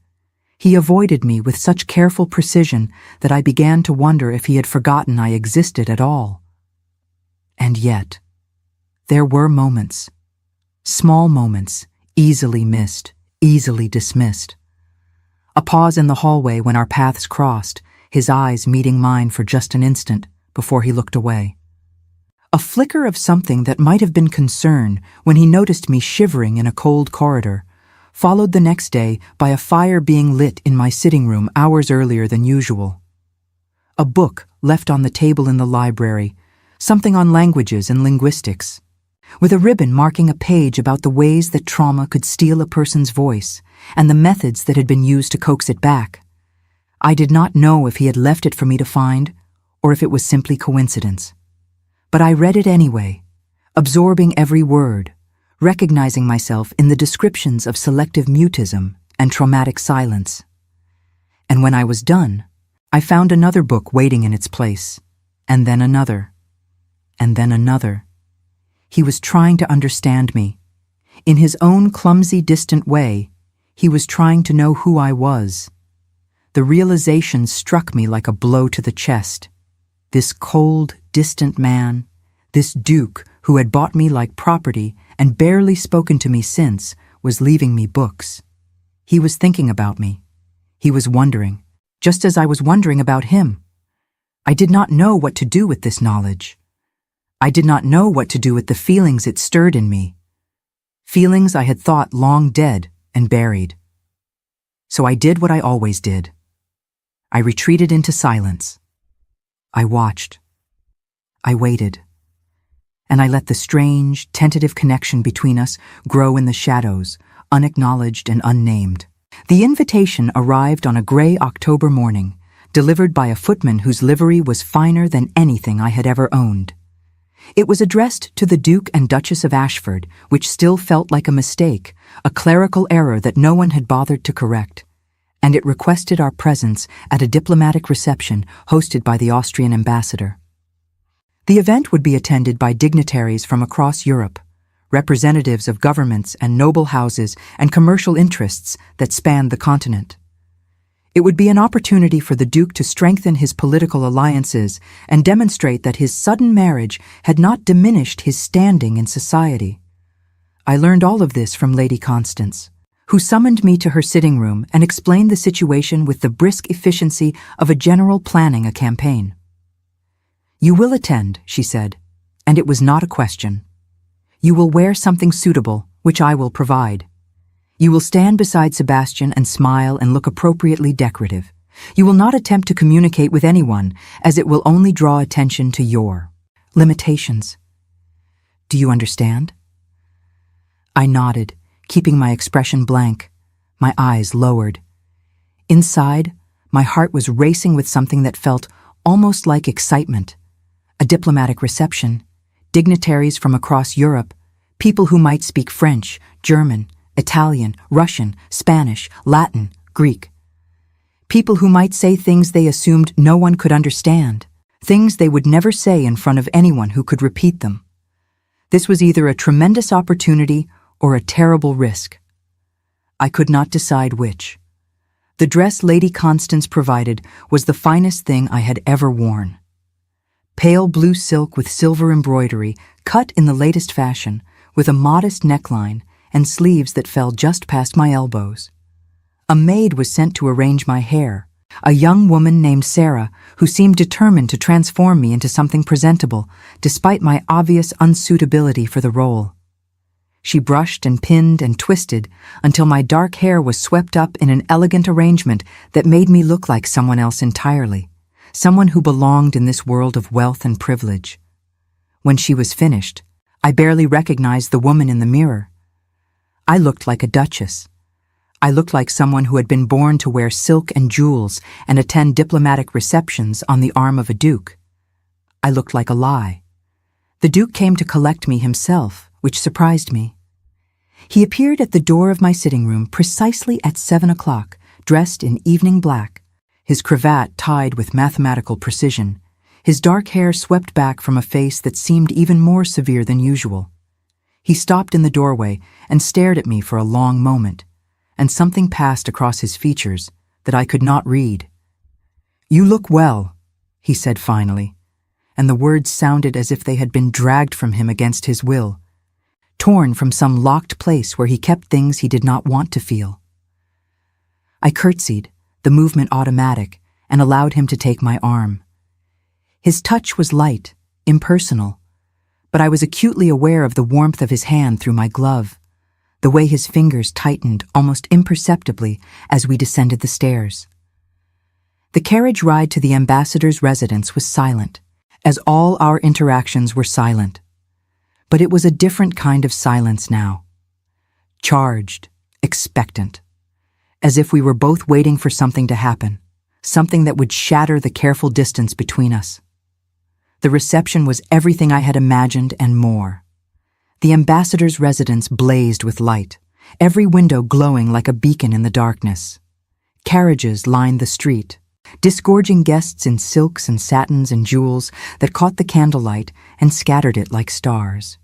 S1: He avoided me with such careful precision that I began to wonder if he had forgotten I existed at all. And yet, there were moments. Small moments, easily missed, easily dismissed. A pause in the hallway when our paths crossed, his eyes meeting mine for just an instant before he looked away. A flicker of something that might have been concern when he noticed me shivering in a cold corridor, followed the next day by a fire being lit in my sitting room hours earlier than usual. A book left on the table in the library, something on languages and linguistics, with a ribbon marking a page about the ways that trauma could steal a person's voice and the methods that had been used to coax it back. I did not know if he had left it for me to find or if it was simply coincidence. But I read it anyway, absorbing every word, recognizing myself in the descriptions of selective mutism and traumatic silence. And when I was done, I found another book waiting in its place, and then another, and then another. He was trying to understand me. In his own clumsy, distant way, he was trying to know who I was. The realization struck me like a blow to the chest. This cold, distant man, this duke who had bought me like property and barely spoken to me since, was leaving me books. He was thinking about me. He was wondering, just as I was wondering about him. I did not know what to do with this knowledge. I did not know what to do with the feelings it stirred in me. Feelings I had thought long dead and buried. So I did what I always did. I retreated into silence. I watched. I waited. And I let the strange, tentative connection between us grow in the shadows, unacknowledged and unnamed. The invitation arrived on a gray October morning, delivered by a footman whose livery was finer than anything I had ever owned. It was addressed to the Duke and Duchess of Ashford, which still felt like a mistake, a clerical error that no one had bothered to correct, and it requested our presence at a diplomatic reception hosted by the Austrian ambassador. The event would be attended by dignitaries from across Europe, representatives of governments and noble houses and commercial interests that spanned the continent. It would be an opportunity for the Duke to strengthen his political alliances and demonstrate that his sudden marriage had not diminished his standing in society. I learned all of this from Lady Constance, who summoned me to her sitting room and explained the situation with the brisk efficiency of a general planning a campaign. "You will attend," she said, and it was not a question. "You will wear something suitable, which I will provide. You will stand beside Sebastian and smile and look appropriately decorative. You will not attempt to communicate with anyone, as it will only draw attention to your limitations. Do you understand?" I nodded, keeping my expression blank, my eyes lowered. Inside, my heart was racing with something that felt almost like excitement. A diplomatic reception, dignitaries from across Europe, people who might speak French, German, Italian, Russian, Spanish, Latin, Greek. People who might say things they assumed no one could understand, things they would never say in front of anyone who could repeat them. This was either a tremendous opportunity or a terrible risk. I could not decide which. The dress Lady Constance provided was the finest thing I had ever worn. Pale blue silk with silver embroidery, cut in the latest fashion, with a modest neckline and sleeves that fell just past my elbows. A maid was sent to arrange my hair, a young woman named Sarah who seemed determined to transform me into something presentable, despite my obvious unsuitability for the role. She brushed and pinned and twisted until my dark hair was swept up in an elegant arrangement that made me look like someone else entirely, someone who belonged in this world of wealth and privilege. When she was finished, I barely recognized the woman in the mirror. I looked like a duchess. I looked like someone who had been born to wear silk and jewels and attend diplomatic receptions on the arm of a duke. I looked like a lie. The Duke came to collect me himself, which surprised me. He appeared at the door of my sitting room precisely at 7 o'clock, dressed in evening black, his cravat tied with mathematical precision, his dark hair swept back from a face that seemed even more severe than usual. He stopped in the doorway and stared at me for a long moment, and something passed across his features that I could not read. "You look well," he said finally, and the words sounded as if they had been dragged from him against his will, torn from some locked place where he kept things he did not want to feel. I curtsied, the movement automatic, and allowed him to take my arm. His touch was light, impersonal, but I was acutely aware of the warmth of his hand through my glove, the way his fingers tightened almost imperceptibly as we descended the stairs. The carriage ride to the ambassador's residence was silent, as all our interactions were silent. But it was a different kind of silence now. Charged, expectant, as if we were both waiting for something to happen, something that would shatter the careful distance between us. The reception was everything I had imagined and more. The ambassador's residence blazed with light, every window glowing like a beacon in the darkness. Carriages lined the street, disgorging guests in silks and satins and jewels that caught the candlelight and scattered it like stars.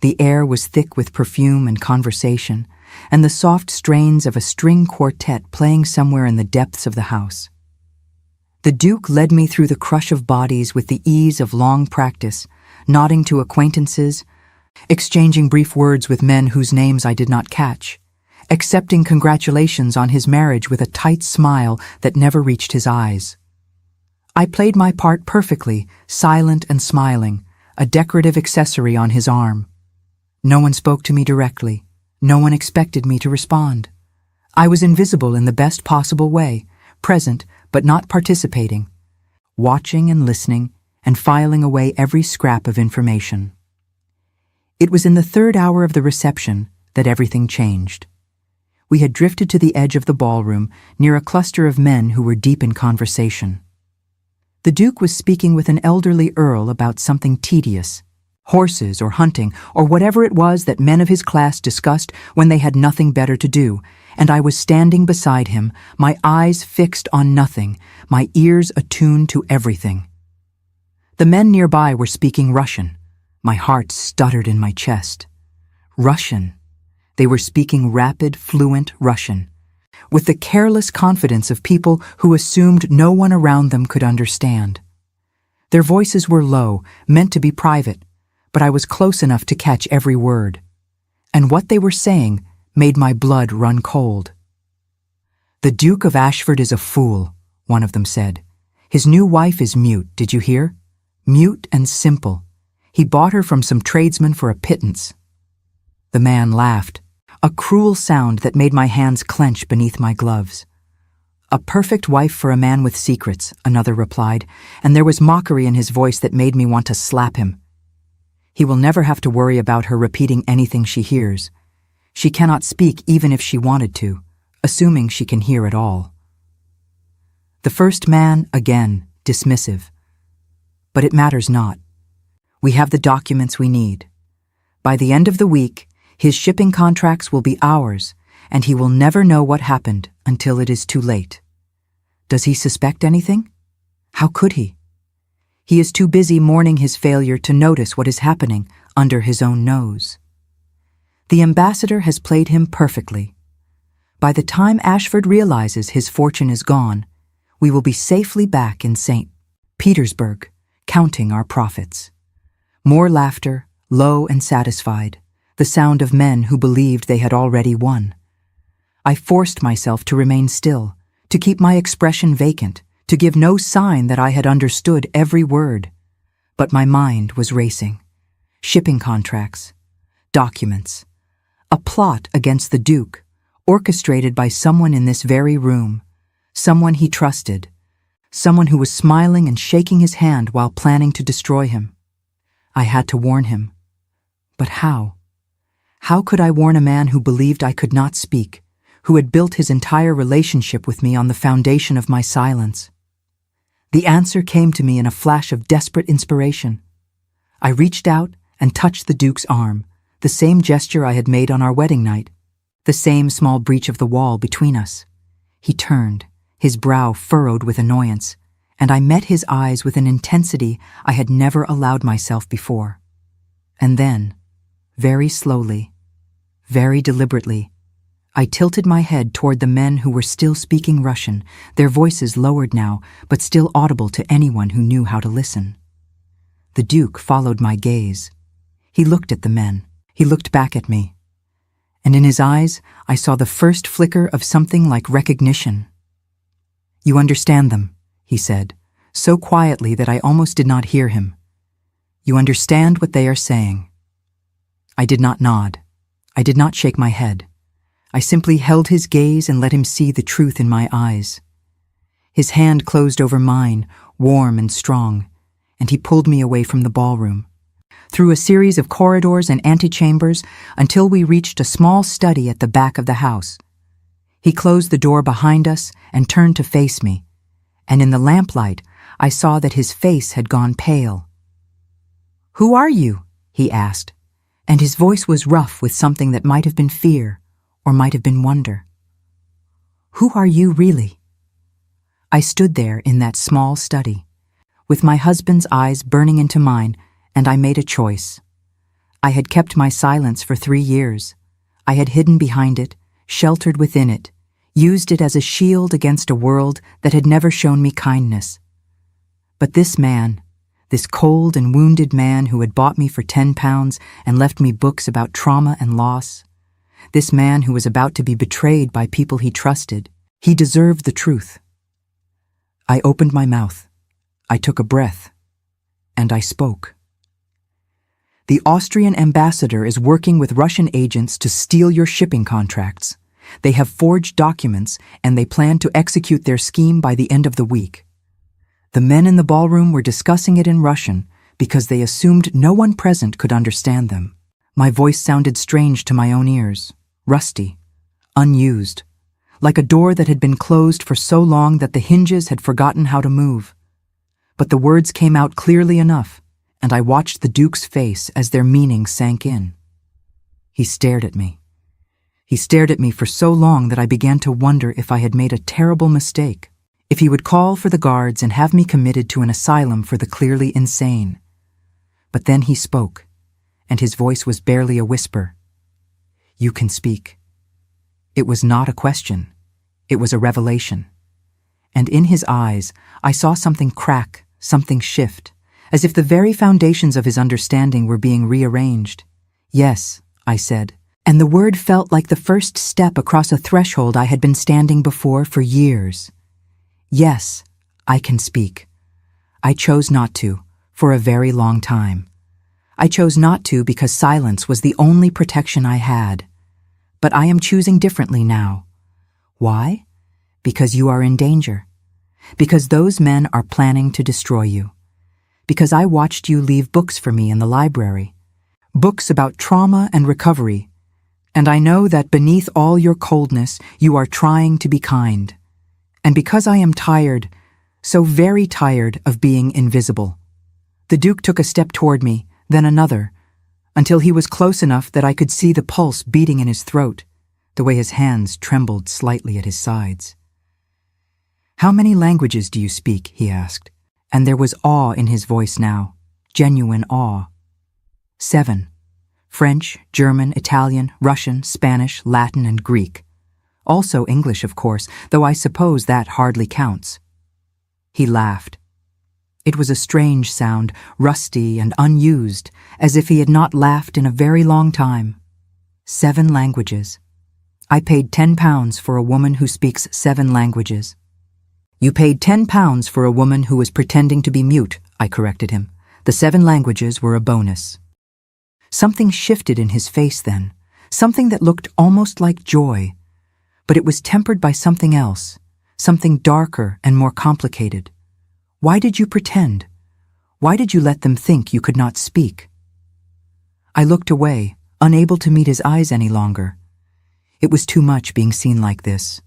S1: The air was thick with perfume and conversation, and the soft strains of a string quartet playing somewhere in the depths of the house. The Duke led me through the crush of bodies with the ease of long practice, nodding to acquaintances, exchanging brief words with men whose names I did not catch, accepting congratulations on his marriage with a tight smile that never reached his eyes. I played my part perfectly, silent and smiling, a decorative accessory on his arm. No one spoke to me directly. No one expected me to respond. I was invisible in the best possible way, present but not participating, watching and listening and filing away every scrap of information. It was in the third hour of the reception that everything changed. We had drifted to the edge of the ballroom near a cluster of men who were deep in conversation. The Duke was speaking with an elderly earl about something tedious, horses or hunting or whatever it was that men of his class discussed when they had nothing better to do, and I was standing beside him, my eyes fixed on nothing, my ears attuned to everything. The men nearby were speaking Russian. My heart stuttered in my chest. Russian. They were speaking rapid, fluent Russian, with the careless confidence of people who assumed no one around them could understand. Their voices were low, meant to be private, but I was close enough to catch every word. And what they were saying made my blood run cold. "The Duke of Ashford is a fool," one of them said. "His new wife is mute, did you hear? Mute and simple. He bought her from some tradesman for a pittance." The man laughed, a cruel sound that made my hands clench beneath my gloves. "A perfect wife for a man with secrets," another replied, and there was mockery in his voice that made me want to slap him. "He will never have to worry about her repeating anything she hears. She cannot speak even if she wanted to, assuming she can hear at all." The first man, again, dismissive. "But it matters not. We have the documents we need. By the end of the week, his shipping contracts will be ours, and he will never know what happened until it is too late. Does he suspect anything? How could he? He is too busy mourning his failure to notice what is happening under his own nose. The ambassador has played him perfectly. By the time Ashford realizes his fortune is gone, we will be safely back in St. Petersburg, counting our profits." More laughter, low and satisfied, the sound of men who believed they had already won. I forced myself to remain still, to keep my expression vacant, to give no sign that I had understood every word. But my mind was racing. Shipping contracts, documents, a plot against the Duke, orchestrated by someone in this very room, someone he trusted, someone who was smiling and shaking his hand while planning to destroy him. I had to warn him. But how? How could I warn a man who believed I could not speak, who had built his entire relationship with me on the foundation of my silence? The answer came to me in a flash of desperate inspiration. I reached out and touched the Duke's arm, the same gesture I had made on our wedding night, the same small breach of the wall between us. He turned, his brow furrowed with annoyance, and I met his eyes with an intensity I had never allowed myself before. And then, very slowly, very deliberately, I tilted my head toward the men who were still speaking Russian, their voices lowered now, but still audible to anyone who knew how to listen. The Duke followed my gaze. He looked at the men. He looked back at me. And in his eyes, I saw the first flicker of something like recognition. "You understand them," he said, so quietly that I almost did not hear him. "You understand what they are saying." I did not nod. I did not shake my head. I simply held his gaze and let him see the truth in my eyes. His hand closed over mine, warm and strong, and he pulled me away from the ballroom, through a series of corridors and antechambers until we reached a small study at the back of the house. He closed the door behind us and turned to face me, and in the lamplight I saw that his face had gone pale. "Who are you?" he asked, and his voice was rough with something that might have been fear or might have been wonder. "Who are you really?" I stood there in that small study, with my husband's eyes burning into mine, and I made a choice. I had kept my silence for 3 years. I had hidden behind it, sheltered within it, used it as a shield against a world that had never shown me kindness. But this man, this cold and wounded man who had bought me for £10 and left me books about trauma and loss, this man who was about to be betrayed by people he trusted, he deserved the truth. I opened my mouth, I took a breath, and I spoke. The Austrian ambassador is working with Russian agents to steal your shipping contracts. They have forged documents, and they plan to execute their scheme by the end of the week. The men in the ballroom were discussing it in Russian because they assumed no one present could understand them. My voice sounded strange to my own ears, rusty, unused, like a door that had been closed for so long that the hinges had forgotten how to move. But the words came out clearly enough, and I watched the Duke's face as their meaning sank in. He stared at me. He stared at me for so long that I began to wonder if I had made a terrible mistake, if he would call for the guards and have me committed to an asylum for the clearly insane. But then he spoke, and his voice was barely a whisper. "You can speak." It was not a question. It was a revelation. And in his eyes, I saw something crack, something shift, as if the very foundations of his understanding were being rearranged. "Yes," I said, and the word felt like the first step across a threshold I had been standing before for years. Yes, I can speak. I chose not to, for a very long time. I chose not to because silence was the only protection I had. But I am choosing differently now. Why? Because you are in danger. Because those men are planning to destroy you. Because I watched you leave books for me in the library. Books about trauma and recovery. And I know that beneath all your coldness, you are trying to be kind. And because I am tired, so very tired of being invisible. The Duke took a step toward me, then another, until he was close enough that I could see the pulse beating in his throat, the way his hands trembled slightly at his sides. "How many languages do you speak?" he asked, and there was awe in his voice now, genuine awe. "7. French, German, Italian, Russian, Spanish, Latin, and Greek. Also English, of course, though I suppose that hardly counts." He laughed. It was a strange sound, rusty and unused, as if he had not laughed in a very long time. 7 languages. I paid £10 for a woman who speaks 7 languages. "You paid £10 for a woman who was pretending to be mute," I corrected him. The 7 languages were a bonus. Something shifted in his face then, something that looked almost like joy, but it was tempered by something else, something darker and more complicated. "Why did you pretend? Why did you let them think you could not speak?" I looked away, unable to meet his eyes any longer. It was too much being seen like this.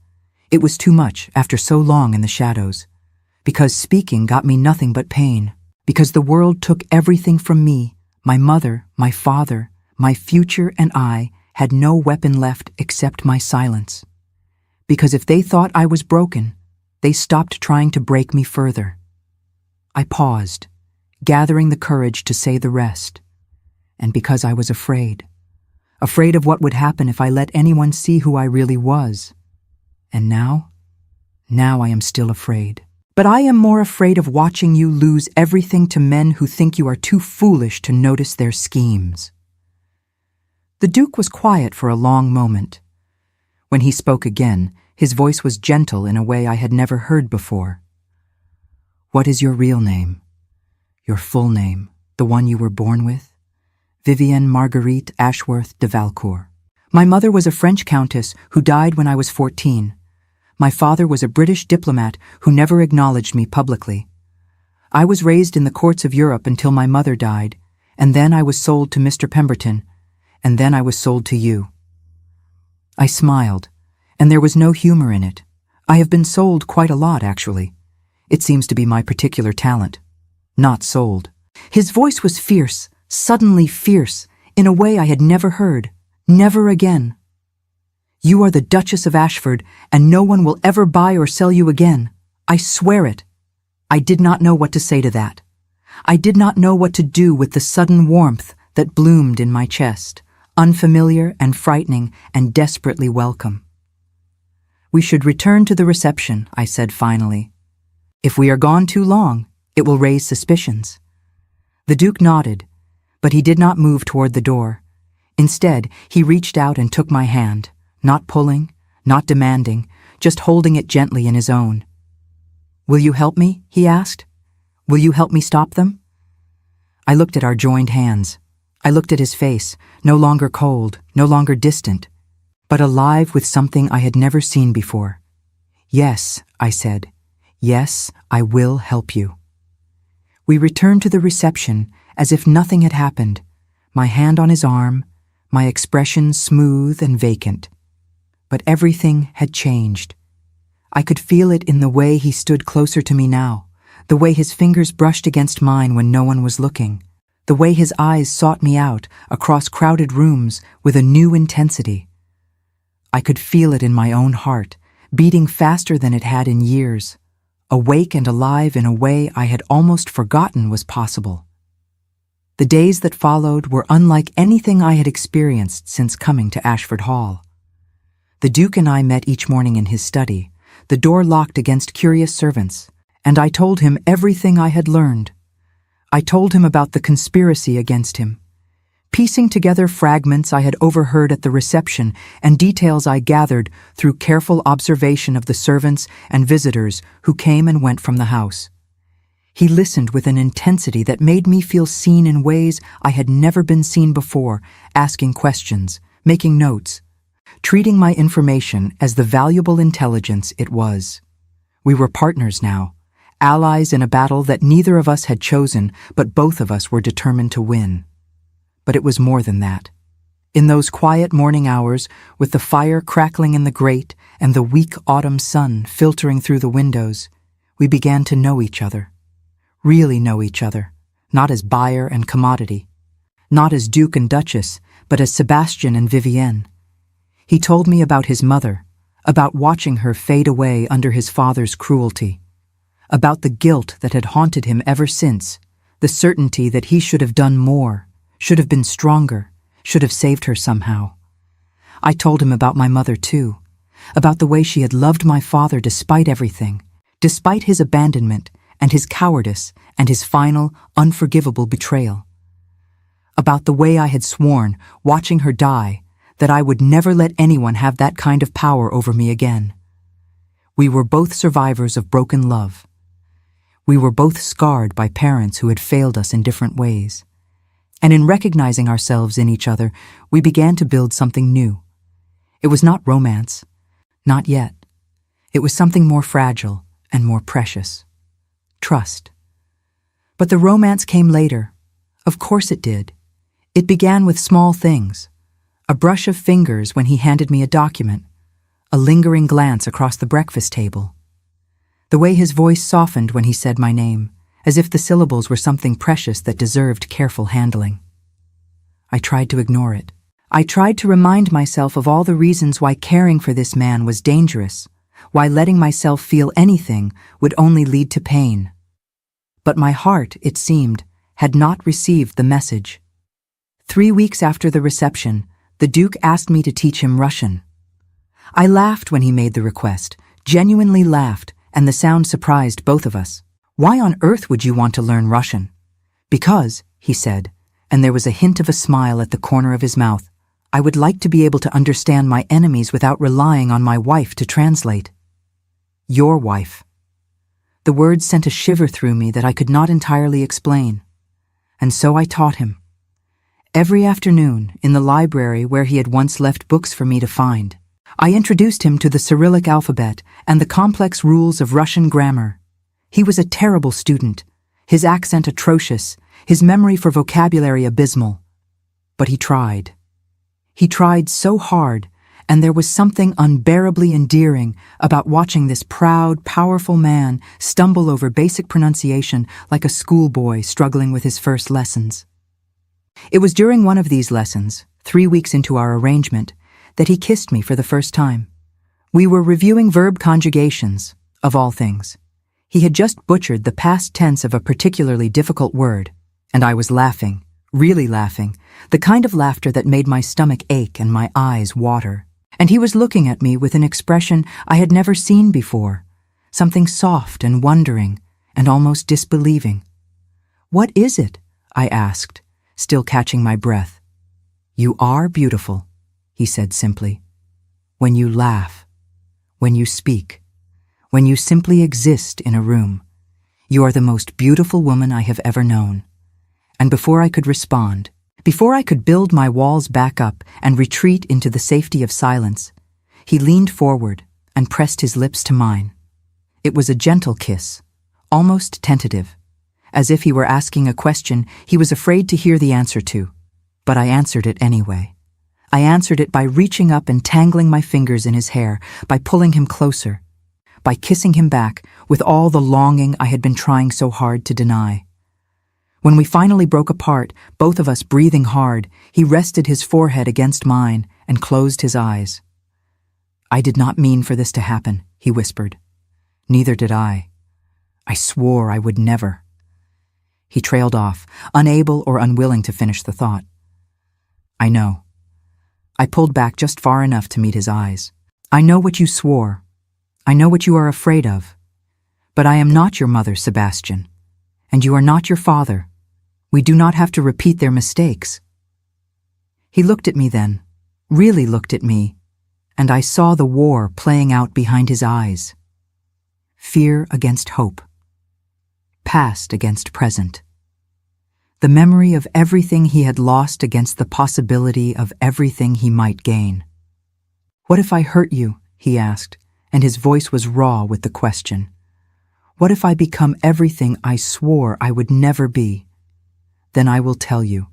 S1: It was too much after so long in the shadows. Because speaking got me nothing but pain. Because the world took everything from me. My mother, my father, my future, and I had no weapon left except my silence. Because if they thought I was broken, they stopped trying to break me further. I paused, gathering the courage to say the rest. And because I was afraid of what would happen if I let anyone see who I really was. And now I am still afraid. But I am more afraid of watching you lose everything to men who think you are too foolish to notice their schemes. The Duke was quiet for a long moment. When he spoke again, his voice was gentle in a way I had never heard before. "What is your real name? Your full name, the one you were born with?" "Vivienne Marguerite Ashworth de Valcourt. My mother was a French countess who died when I was 14. My father was a British diplomat who never acknowledged me publicly. I was raised in the courts of Europe until my mother died, and then I was sold to Mr. Pemberton, and then I was sold to you." I smiled, and there was no humor in it. I have been sold quite a lot, actually. It seems to be my particular talent. Not sold. His voice was fierce, suddenly fierce, in a way I had never heard. Never again. "You are the Duchess of Ashford, and no one will ever buy or sell you again. I swear it." I did not know what to say to that. I did not know what to do with the sudden warmth that bloomed in my chest, unfamiliar and frightening and desperately welcome. "We should return to the reception," I said finally. "If we are gone too long, it will raise suspicions." The Duke nodded, but he did not move toward the door. Instead, he reached out and took my hand, not pulling, not demanding, just holding it gently in his own. "Will you help me?" he asked. "Will you help me stop them?" I looked at our joined hands. I looked at his face, no longer cold, no longer distant, but alive with something I had never seen before. "Yes," I said. "Yes, I will help you." We returned to the reception as if nothing had happened, my hand on his arm, my expression smooth and vacant. But everything had changed. I could feel it in the way he stood closer to me now, the way his fingers brushed against mine when no one was looking, the way his eyes sought me out across crowded rooms with a new intensity. I could feel it in my own heart, beating faster than it had in years, awake and alive in a way I had almost forgotten was possible. The days that followed were unlike anything I had experienced since coming to Ashford Hall. The Duke and I met each morning in his study, the door locked against curious servants, and I told him everything I had learned. I told him about the conspiracy against him, piecing together fragments I had overheard at the reception and details I gathered through careful observation of the servants and visitors who came and went from the house. He listened with an intensity that made me feel seen in ways I had never been seen before, asking questions, making notes, treating my information as the valuable intelligence it was. We were partners now, allies in a battle that neither of us had chosen, but both of us were determined to win. But it was more than that. In those quiet morning hours, with the fire crackling in the grate and the weak autumn sun filtering through the windows, we began to know each other. Really know each other, not as buyer and commodity, not as Duke and Duchess, but as Sebastian and Vivienne. He told me about his mother, about watching her fade away under his father's cruelty, about the guilt that had haunted him ever since, the certainty that he should have done more, should have been stronger, should have saved her somehow. I told him about my mother too, about the way she had loved my father despite everything, despite his abandonment and his cowardice and his final, unforgivable betrayal. About the way I had sworn, watching her die, that I would never let anyone have that kind of power over me again. We were both survivors of broken love. We were both scarred by parents who had failed us in different ways. And in recognizing ourselves in each other, we began to build something new. It was not romance, not yet. It was something more fragile and more precious. Trust. But the romance came later. Of course it did. It began with small things. A brush of fingers when he handed me a document, a lingering glance across the breakfast table. The way his voice softened when he said my name, as if the syllables were something precious that deserved careful handling. I tried to ignore it. I tried to remind myself of all the reasons why caring for this man was dangerous, why letting myself feel anything would only lead to pain. But my heart, it seemed, had not received the message. 3 weeks after the reception, the Duke asked me to teach him Russian. I laughed when he made the request, genuinely laughed, and the sound surprised both of us. "Why on earth would you want to learn Russian?" "Because," he said, and there was a hint of a smile at the corner of his mouth, "I would like to be able to understand my enemies without relying on my wife to translate." Your wife. The words sent a shiver through me that I could not entirely explain. And so I taught him. Every afternoon, in the library where he had once left books for me to find, I introduced him to the Cyrillic alphabet and the complex rules of Russian grammar. He was a terrible student, his accent atrocious, his memory for vocabulary abysmal. But he tried. He tried so hard, and there was something unbearably endearing about watching this proud, powerful man stumble over basic pronunciation like a schoolboy struggling with his first lessons. It was during one of these lessons, 3 weeks into our arrangement, that he kissed me for the first time. We were reviewing verb conjugations, of all things. He had just butchered the past tense of a particularly difficult word, and I was laughing, Really laughing, the kind of laughter that made my stomach ache and my eyes water. And he was looking at me with an expression I had never seen before, something soft and wondering and almost disbelieving. "What is it?" I asked, still catching my breath. "You are beautiful," he said simply. "When you laugh, when you speak, when you simply exist in a room, you are the most beautiful woman I have ever known." And before I could respond, before I could build my walls back up and retreat into the safety of silence, he leaned forward and pressed his lips to mine. It was a gentle kiss, almost tentative, as if he were asking a question he was afraid to hear the answer to. But I answered it anyway. I answered it by reaching up and tangling my fingers in his hair, by pulling him closer, by kissing him back with all the longing I had been trying so hard to deny. When we finally broke apart, both of us breathing hard, he rested his forehead against mine and closed his eyes. "I did not mean for this to happen," he whispered. "Neither did I. I swore I would never." He trailed off, unable or unwilling to finish the thought. "I know." I pulled back just far enough to meet his eyes. "I know what you swore. I know what you are afraid of. But I am not your mother, Sebastian. And you are not your father. We do not have to repeat their mistakes." He looked at me then, really looked at me, and I saw the war playing out behind his eyes. Fear against hope. Past against present. The memory of everything he had lost against the possibility of everything he might gain. "What if I hurt you?" he asked, and his voice was raw with the question. "What if I become everything I swore I would never be? Then I will tell you.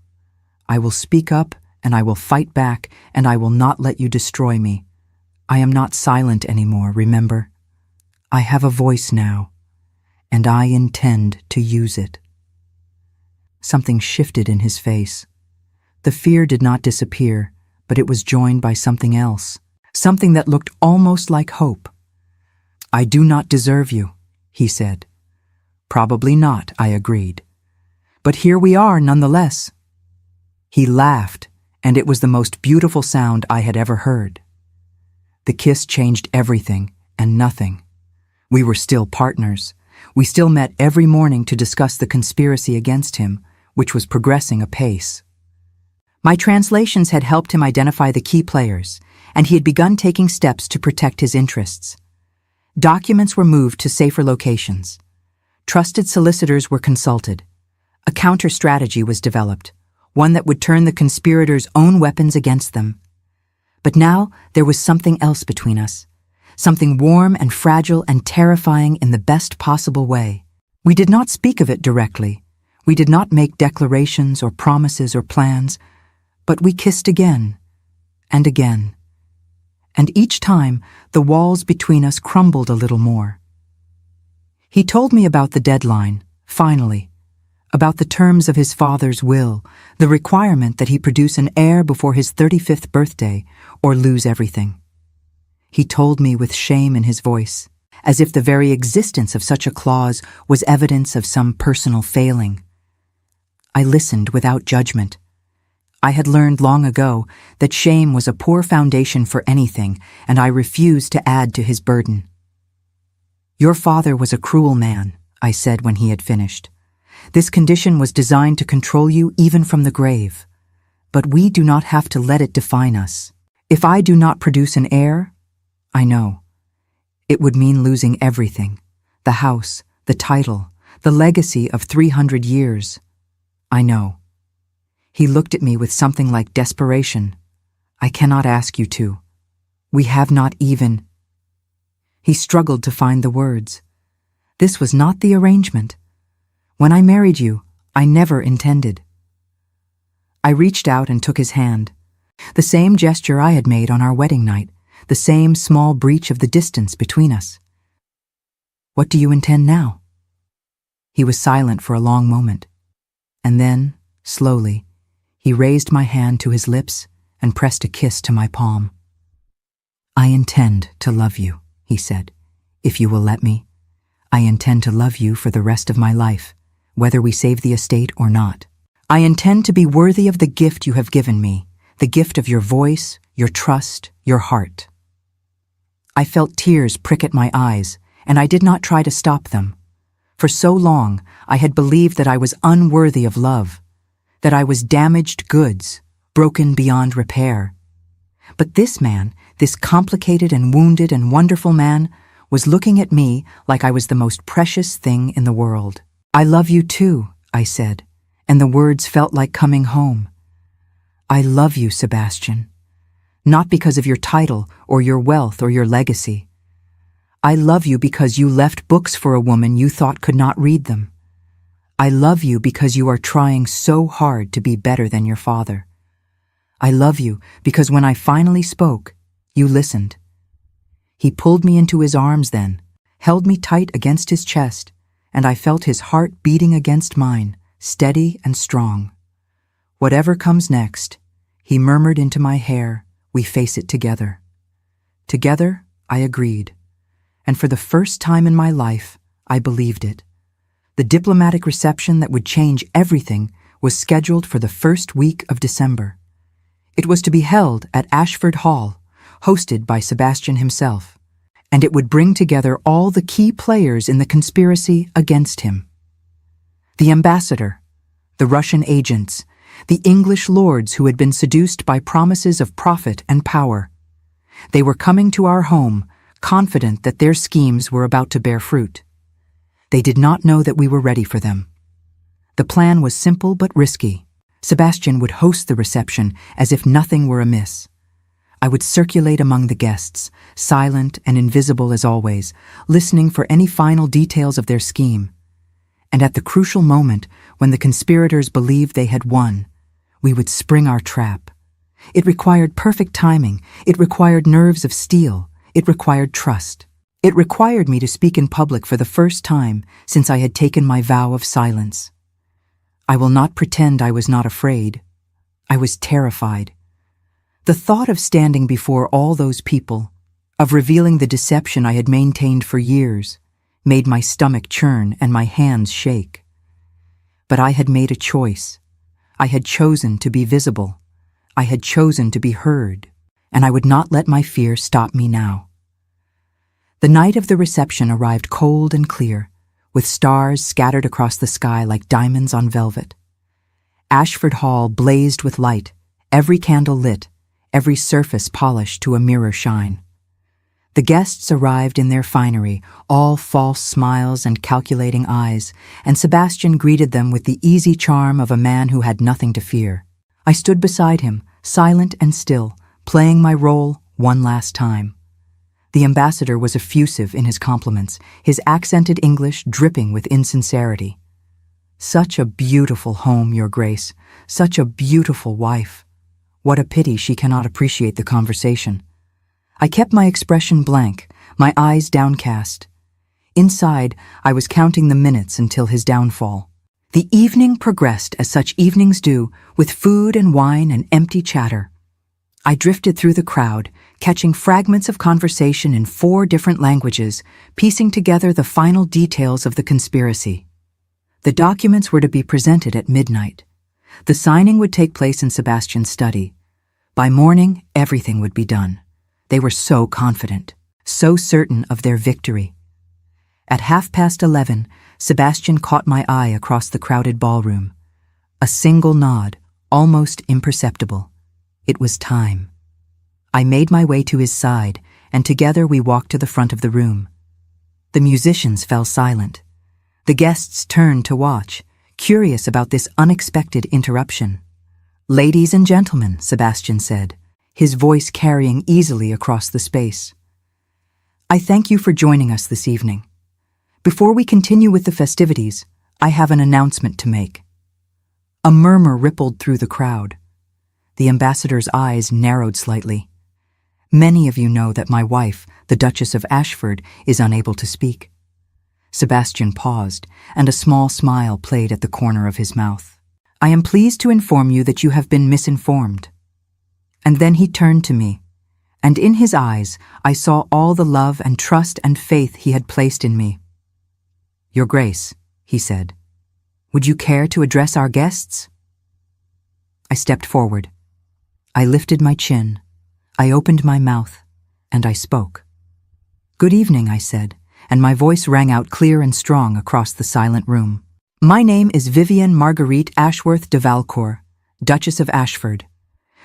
S1: I will speak up, and I will fight back, and I will not let you destroy me. I am not silent anymore, remember? I have a voice now, and I intend to use it." Something shifted in his face. The fear did not disappear, but it was joined by something else, something that looked almost like hope. "I do not deserve you," he said. "Probably not," I agreed. "But here we are nonetheless." He laughed, and it was the most beautiful sound I had ever heard. The kiss changed everything and nothing. We were still partners. We still met every morning to discuss the conspiracy against him, which was progressing apace. My translations had helped him identify the key players, and he had begun taking steps to protect his interests. Documents were moved to safer locations. Trusted solicitors were consulted. A counter-strategy was developed, one that would turn the conspirators' own weapons against them. But now there was something else between us, something warm and fragile and terrifying in the best possible way. We did not speak of it directly. We did not make declarations or promises or plans, but we kissed again and again. And each time, the walls between us crumbled a little more. He told me about the deadline, finally, about the terms of his father's will, the requirement that he produce an heir before his 35th birthday or lose everything. He told me with shame in his voice, as if the very existence of such a clause was evidence of some personal failing. I listened without judgment. I had learned long ago that shame was a poor foundation for anything, and I refused to add to his burden. "Your father was a cruel man," I said when he had finished. "This condition was designed to control you even from the grave. But we do not have to let it define us. If I do not produce an heir, I know. It would mean losing everything. The house, the title, the legacy of 300 years. I know." He looked at me with something like desperation. "I cannot ask you to. We have not even—" He struggled to find the words. "This was not the arrangement. When I married you, I never intended." I reached out and took his hand. The same gesture I had made on our wedding night, the same small breach of the distance between us. "What do you intend now?" He was silent for a long moment. And then, slowly, he raised my hand to his lips and pressed a kiss to my palm. "I intend to love you," he said, "if you will let me. I intend to love you for the rest of my life, whether we save the estate or not. I intend to be worthy of the gift you have given me, the gift of your voice, your trust, your heart." I felt tears prick at my eyes, and I did not try to stop them. For so long, I had believed that I was unworthy of love, that I was damaged goods, broken beyond repair. But this man, this complicated and wounded and wonderful man, was looking at me like I was the most precious thing in the world. "I love you too," I said, and the words felt like coming home. "I love you, Sebastian. Not because of your title or your wealth or your legacy. I love you because you left books for a woman you thought could not read them. I love you because you are trying so hard to be better than your father. I love you because when I finally spoke, you listened." He pulled me into his arms then, held me tight against his chest, and I felt his heart beating against mine, steady and strong. "Whatever comes next," he murmured into my hair, "we face it together." Together, I agreed. And for the first time in my life, I believed it. The diplomatic reception that would change everything was scheduled for the first week of December. It was to be held at Ashford Hall, hosted by Sebastian himself, and it would bring together all the key players in the conspiracy against him. The ambassador, the Russian agents, the English lords who had been seduced by promises of profit and power. They were coming to our home, confident that their schemes were about to bear fruit. They did not know that we were ready for them. The plan was simple but risky. Sebastian would host the reception as if nothing were amiss. I would circulate among the guests, silent and invisible as always, listening for any final details of their scheme. And at the crucial moment, when the conspirators believed they had won, we would spring our trap. It required perfect timing. It required nerves of steel. It required trust. It required me to speak in public for the first time since I had taken my vow of silence. I will not pretend I was not afraid. I was terrified. The thought of standing before all those people, of revealing the deception I had maintained for years, made my stomach churn and my hands shake. But I had made a choice. I had chosen to be visible. I had chosen to be heard, and I would not let my fear stop me now. The night of the reception arrived cold and clear, with stars scattered across the sky like diamonds on velvet. Ashford Hall blazed with light, every candle lit, every surface polished to a mirror shine. The guests arrived in their finery, all false smiles and calculating eyes, and Sebastian greeted them with the easy charm of a man who had nothing to fear. I stood beside him, silent and still, playing my role one last time. The ambassador was effusive in his compliments, his accented English dripping with insincerity. "Such a beautiful home, Your Grace. Such a beautiful wife. What a pity she cannot appreciate the conversation." I kept my expression blank, my eyes downcast. Inside, I was counting the minutes until his downfall. The evening progressed as such evenings do, with food and wine and empty chatter. I drifted through the crowd, catching fragments of conversation in 4 different languages, piecing together the final details of the conspiracy. The documents were to be presented at midnight. The signing would take place in Sebastian's study. By morning, everything would be done. They were so confident, so certain of their victory. At 11:30, Sebastian caught my eye across the crowded ballroom. A single nod, almost imperceptible. It was time. I made my way to his side, and together we walked to the front of the room. The musicians fell silent. The guests turned to watch, curious about this unexpected interruption. "Ladies and gentlemen," Sebastian said, his voice carrying easily across the space. "I thank you for joining us this evening. Before we continue with the festivities, I have an announcement to make." A murmur rippled through the crowd. The ambassador's eyes narrowed slightly. "Many of you know that my wife, the Duchess of Ashford, is unable to speak." Sebastian paused, and a small smile played at the corner of his mouth. "I am pleased to inform you that you have been misinformed." And then he turned to me, and in his eyes I saw all the love and trust and faith he had placed in me. "Your Grace," he said, "would you care to address our guests?" I stepped forward. I lifted my chin. I opened my mouth, and I spoke. "Good evening," I said, and my voice rang out clear and strong across the silent room. "My name is Vivienne Marguerite Ashworth de Valcourt, Duchess of Ashford.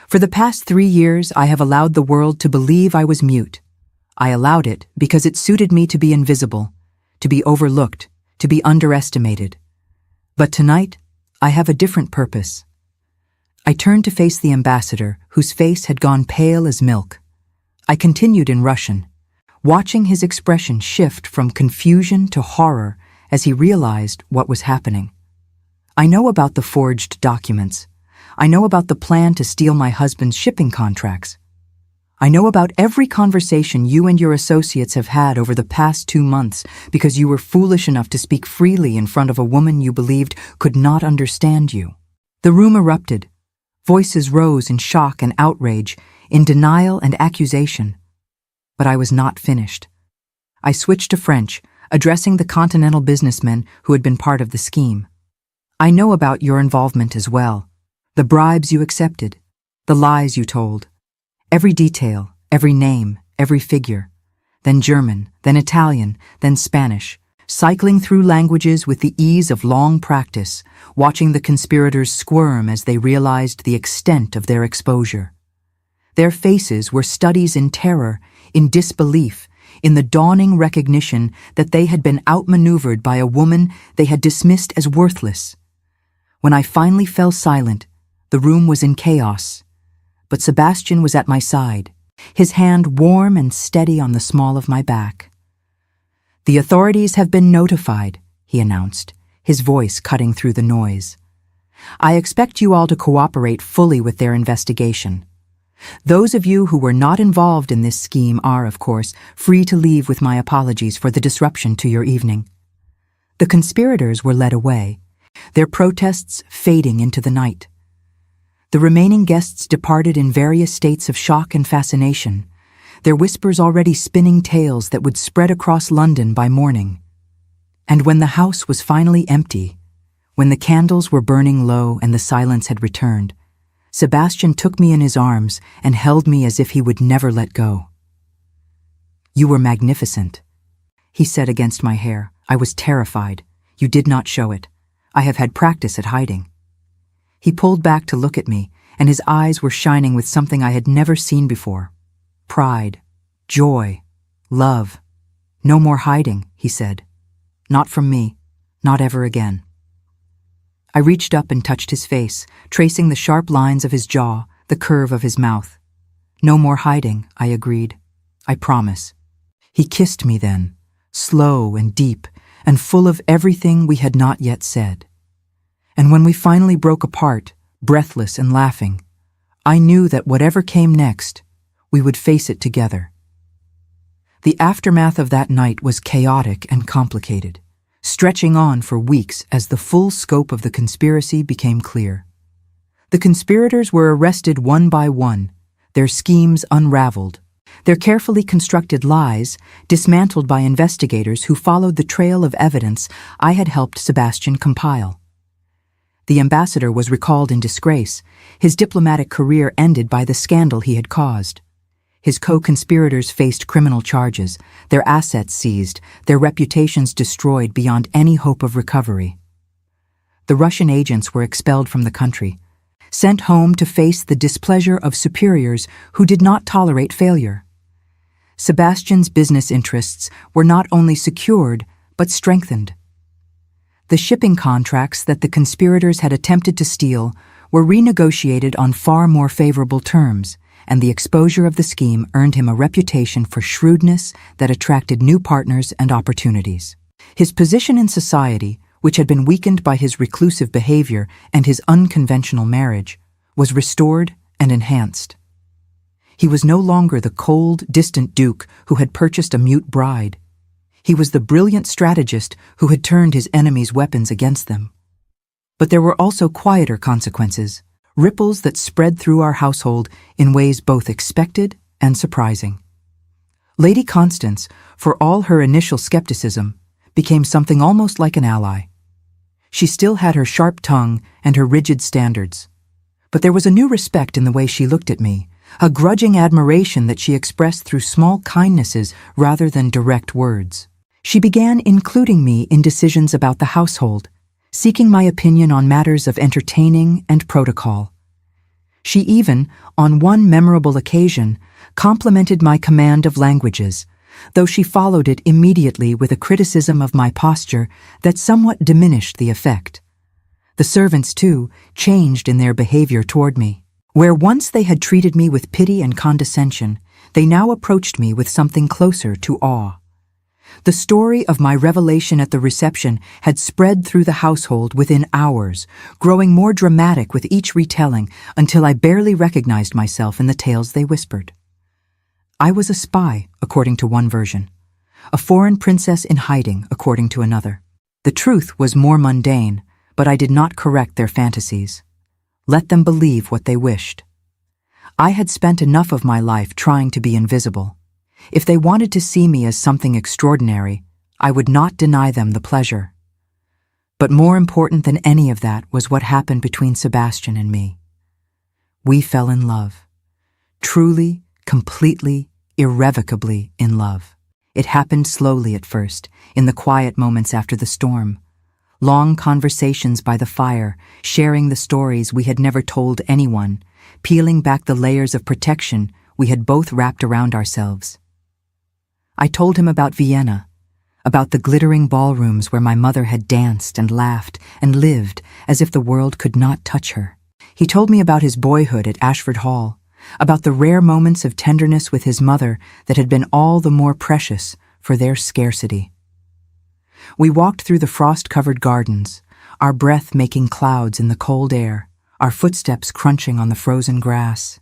S1: For the past 3 years, I have allowed the world to believe I was mute. I allowed it because it suited me to be invisible, to be overlooked, to be underestimated. But tonight, I have a different purpose." I turned to face the ambassador, whose face had gone pale as milk. I continued in Russian, watching his expression shift from confusion to horror as he realized what was happening. "I know about the forged documents. I know about the plan to steal my husband's shipping contracts. I know about every conversation you and your associates have had over the past 2 months because you were foolish enough to speak freely in front of a woman you believed could not understand you." The room erupted. Voices rose in shock and outrage, in denial and accusation. But I was not finished. I switched to French, addressing the continental businessmen who had been part of the scheme. "I know about your involvement as well. The bribes you accepted, the lies you told. Every detail, every name, every figure. Then German, then Italian, then Spanish, cycling through languages with the ease of long practice, watching the conspirators squirm as they realized the extent of their exposure. Their faces were studies in terror, in disbelief, in the dawning recognition that they had been outmaneuvered by a woman they had dismissed as worthless. When I finally fell silent, the room was in chaos. But Sebastian was at my side, his hand warm and steady on the small of my back. "The authorities have been notified," he announced, his voice cutting through the noise. "I expect you all to cooperate fully with their investigation. Those of you who were not involved in this scheme are, of course, free to leave with my apologies for the disruption to your evening." The conspirators were led away, their protests fading into the night. The remaining guests departed in various states of shock and fascination, their whispers already spinning tales that would spread across London by morning. And when the house was finally empty, when the candles were burning low and the silence had returned, Sebastian took me in his arms and held me as if he would never let go. "You were magnificent," he said against my hair. "I was terrified. You did not show it. I have had practice at hiding." He pulled back to look at me, and his eyes were shining with something I had never seen before. Pride, joy, love. "No more hiding," he said. "Not from me, not ever again." I reached up and touched his face, tracing the sharp lines of his jaw, the curve of his mouth. "No more hiding," I agreed. "I promise." He kissed me then, slow and deep, and full of everything we had not yet said. And when we finally broke apart, breathless and laughing, I knew that whatever came next, we would face it together. The aftermath of that night was chaotic and complicated, stretching on for weeks as the full scope of the conspiracy became clear. The conspirators were arrested one by one, their schemes unraveled, their carefully constructed lies dismantled by investigators who followed the trail of evidence I had helped Sebastian compile. The ambassador was recalled in disgrace, his diplomatic career ended by the scandal he had caused. His co-conspirators faced criminal charges, their assets seized, their reputations destroyed beyond any hope of recovery. The Russian agents were expelled from the country, sent home to face the displeasure of superiors who did not tolerate failure. Sebastian's business interests were not only secured, but strengthened. The shipping contracts that the conspirators had attempted to steal were renegotiated on far more favorable terms, and the exposure of the scheme earned him a reputation for shrewdness that attracted new partners and opportunities. His position in society, which had been weakened by his reclusive behavior and his unconventional marriage, was restored and enhanced. He was no longer the cold, distant duke who had purchased a mute bride. He was the brilliant strategist who had turned his enemies' weapons against them. But there were also quieter consequences, ripples that spread through our household in ways both expected and surprising. Lady Constance, for all her initial skepticism, became something almost like an ally. She still had her sharp tongue and her rigid standards, But there was a new respect in the way she looked at me, a grudging admiration that she expressed through small kindnesses rather than direct words. She began including me in decisions about the household, seeking my opinion on matters of entertaining and protocol. She even, on one memorable occasion, complimented my command of languages, though she followed it immediately with a criticism of my posture that somewhat diminished the effect. The servants, too, changed in their behavior toward me. Where once they had treated me with pity and condescension, they now approached me with something closer to awe. The story of my revelation at the reception had spread through the household within hours, growing more dramatic with each retelling until I barely recognized myself in the tales they whispered. I was a spy, according to one version, a foreign princess in hiding, according to another. The truth was more mundane, but I did not correct their fantasies. Let them believe what they wished. I had spent enough of my life trying to be invisible. If they wanted to see me as something extraordinary, I would not deny them the pleasure. But more important than any of that was what happened between Sebastian and me. We fell in love. Truly, completely, irrevocably in love. It happened slowly at first, in the quiet moments after the storm. Long conversations by the fire, sharing the stories we had never told anyone, peeling back the layers of protection we had both wrapped around ourselves. I told him about Vienna, about the glittering ballrooms where my mother had danced and laughed and lived as if the world could not touch her. He told me about his boyhood at Ashford Hall, about the rare moments of tenderness with his mother that had been all the more precious for their scarcity. We walked through the frost-covered gardens, our breath making clouds in the cold air, our footsteps crunching on the frozen grass.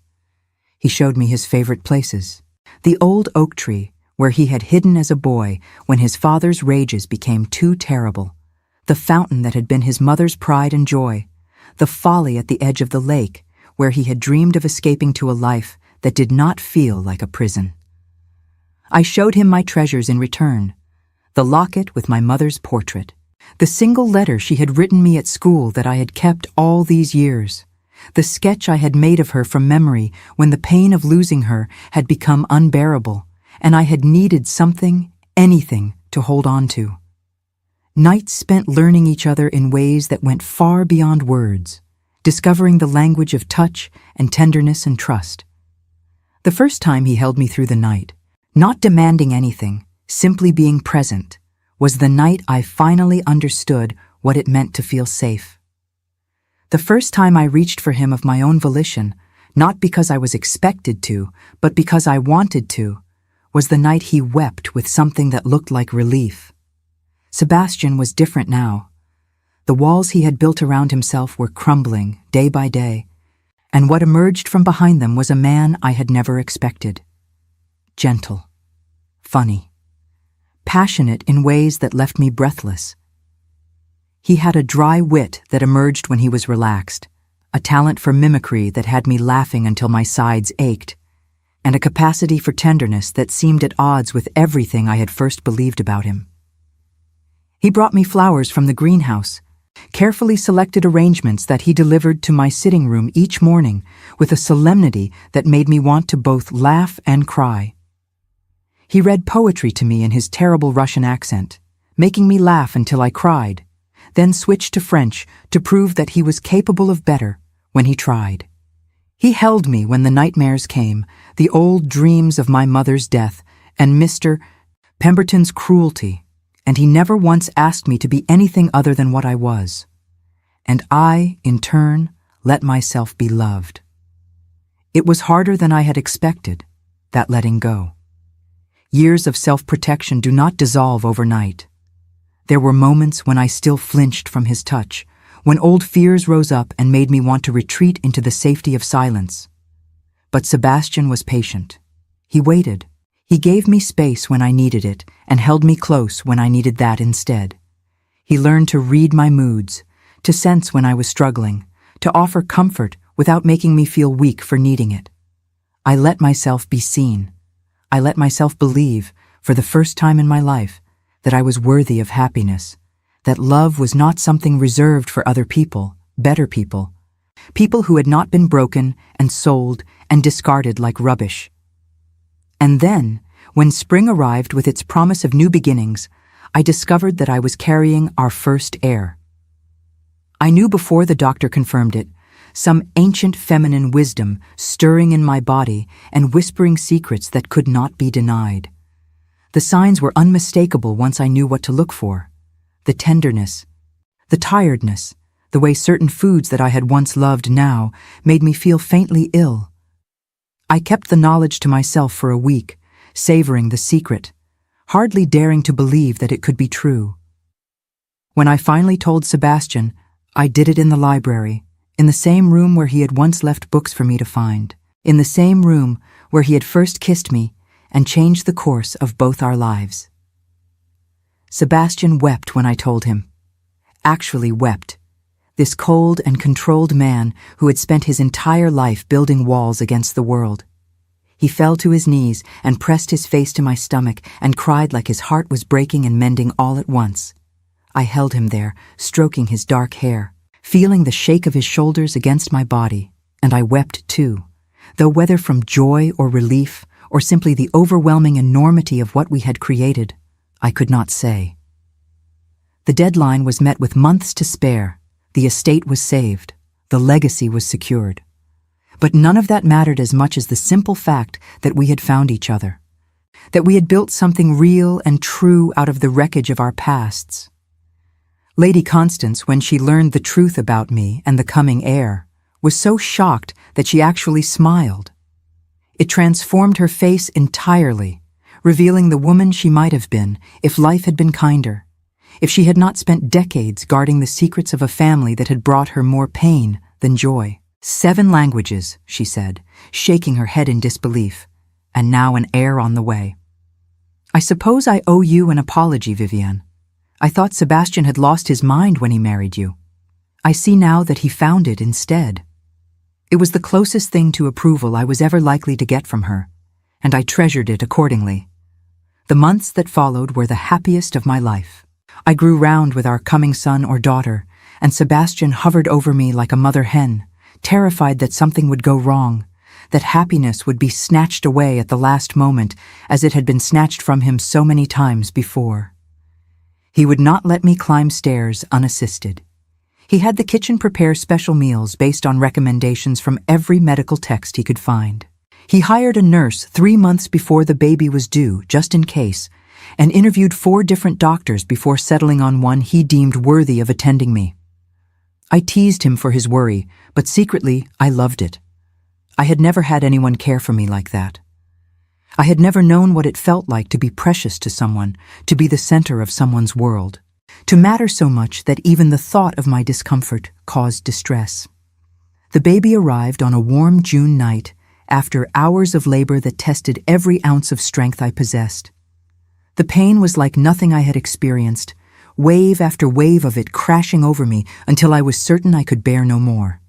S1: He showed me his favorite places, the old oak tree where he had hidden as a boy when his father's rages became too terrible, the fountain that had been his mother's pride and joy, the folly at the edge of the lake where he had dreamed of escaping to a life that did not feel like a prison. I showed him my treasures in return, the locket with my mother's portrait, the single letter she had written me at school that I had kept all these years, the sketch I had made of her from memory when the pain of losing her had become unbearable, and I had needed something, anything, to hold on to. Nights spent learning each other in ways that went far beyond words, discovering the language of touch and tenderness and trust. The first time he held me through the night, not demanding anything, simply being present, was the night I finally understood what it meant to feel safe. The first time I reached for him of my own volition, not because I was expected to, but because I wanted to, was the night he wept with something that looked like relief. Sebastian was different now. The walls he had built around himself were crumbling day by day, and what emerged from behind them was a man I had never expected. Gentle, funny, passionate in ways that left me breathless. He had a dry wit that emerged when he was relaxed, a talent for mimicry that had me laughing until my sides ached, and a capacity for tenderness that seemed at odds with everything I had first believed about him. He brought me flowers from the greenhouse, carefully selected arrangements that he delivered to my sitting room each morning with a solemnity that made me want to both laugh and cry. He read poetry to me in his terrible Russian accent, making me laugh until I cried, then switched to French to prove that he was capable of better when he tried. He held me when the nightmares came, the old dreams of my mother's death and Mr. Pemberton's cruelty, and he never once asked me to be anything other than what I was. And I, in turn, let myself be loved. It was harder than I had expected, that letting go. Years of self-protection do not dissolve overnight. There were moments when I still flinched from his touch, when old fears rose up and made me want to retreat into the safety of silence. But Sebastian was patient. He waited. He gave me space when I needed it and held me close when I needed that instead. He learned to read my moods, to sense when I was struggling, to offer comfort without making me feel weak for needing it. I let myself be seen. I let myself believe, for the first time in my life, that I was worthy of happiness, that love was not something reserved for other people, better people, people who had not been broken and sold and discarded like rubbish. And then, when spring arrived with its promise of new beginnings, I discovered that I was carrying our first heir. I knew before the doctor confirmed it, some ancient feminine wisdom stirring in my body and whispering secrets that could not be denied. The signs were unmistakable once I knew what to look for. The tenderness, the tiredness, the way certain foods that I had once loved now made me feel faintly ill. I kept the knowledge to myself for a week, savoring the secret, hardly daring to believe that it could be true. When I finally told Sebastian, I did it in the library, in the same room where he had once left books for me to find, in the same room where he had first kissed me and changed the course of both our lives. Sebastian wept when I told him. Actually wept. This cold and controlled man who had spent his entire life building walls against the world. He fell to his knees and pressed his face to my stomach and cried like his heart was breaking and mending all at once. I held him there, stroking his dark hair, feeling the shake of his shoulders against my body, and I wept too, though whether from joy or relief or simply the overwhelming enormity of what we had created, I could not say. The deadline was met with months to spare, the estate was saved, the legacy was secured. But none of that mattered as much as the simple fact that we had found each other, that we had built something real and true out of the wreckage of our pasts. Lady Constance, when she learned the truth about me and the coming heir, was so shocked that she actually smiled. It transformed her face entirely, revealing the woman she might have been if life had been kinder, if she had not spent decades guarding the secrets of a family that had brought her more pain than joy. 7 languages, she said, shaking her head in disbelief, and now an heir on the way. I suppose I owe you an apology, Vivienne. I thought Sebastian had lost his mind when he married you. I see now that he found it instead. It was the closest thing to approval I was ever likely to get from her, and I treasured it accordingly. The months that followed were the happiest of my life. I grew round with our coming son or daughter, and Sebastian hovered over me like a mother hen, terrified that something would go wrong, that happiness would be snatched away at the last moment as it had been snatched from him so many times before. He would not let me climb stairs unassisted. He had the kitchen prepare special meals based on recommendations from every medical text he could find. He hired a nurse 3 months before the baby was due, just in case, and interviewed 4 different doctors before settling on one he deemed worthy of attending me. I teased him for his worry, but secretly I loved it. I had never had anyone care for me like that. I had never known what it felt like to be precious to someone, to be the center of someone's world, to matter so much that even the thought of my discomfort caused distress. The baby arrived on a warm June night after hours of labor that tested every ounce of strength I possessed. The pain was like nothing I had experienced, wave after wave of it crashing over me until I was certain I could bear no more.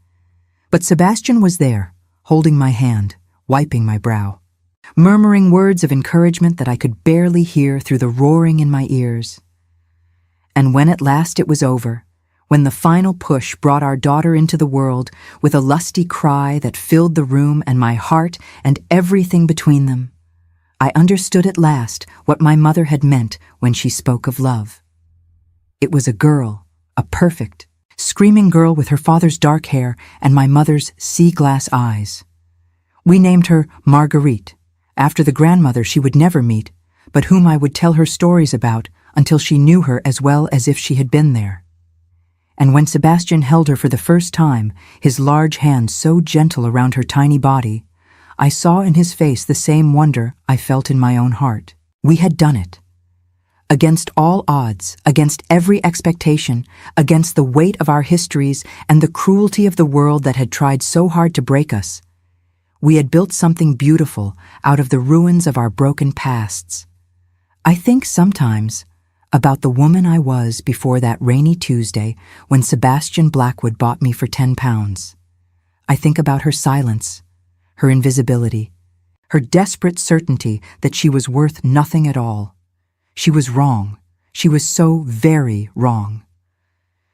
S1: But Sebastian was there, holding my hand, wiping my brow, murmuring words of encouragement that I could barely hear through the roaring in my ears. And when at last it was over, when the final push brought our daughter into the world with a lusty cry that filled the room and my heart and everything between them, I understood at last what my mother had meant when she spoke of love. It was a girl, a perfect, screaming girl with her father's dark hair and my mother's sea-glass eyes. We named her Marguerite, after the grandmother she would never meet, but whom I would tell her stories about until she knew her as well as if she had been there. And when Sebastian held her for the first time, his large hands so gentle around her tiny body, I saw in his face the same wonder I felt in my own heart. We had done it. Against all odds, against every expectation, against the weight of our histories and the cruelty of the world that had tried so hard to break us, we had built something beautiful out of the ruins of our broken pasts. I think sometimes about the woman I was before that rainy Tuesday when Sebastian Blackwood bought me for £10. I think about her silence, her invisibility, her desperate certainty that she was worth nothing at all. She was wrong. She was so very wrong.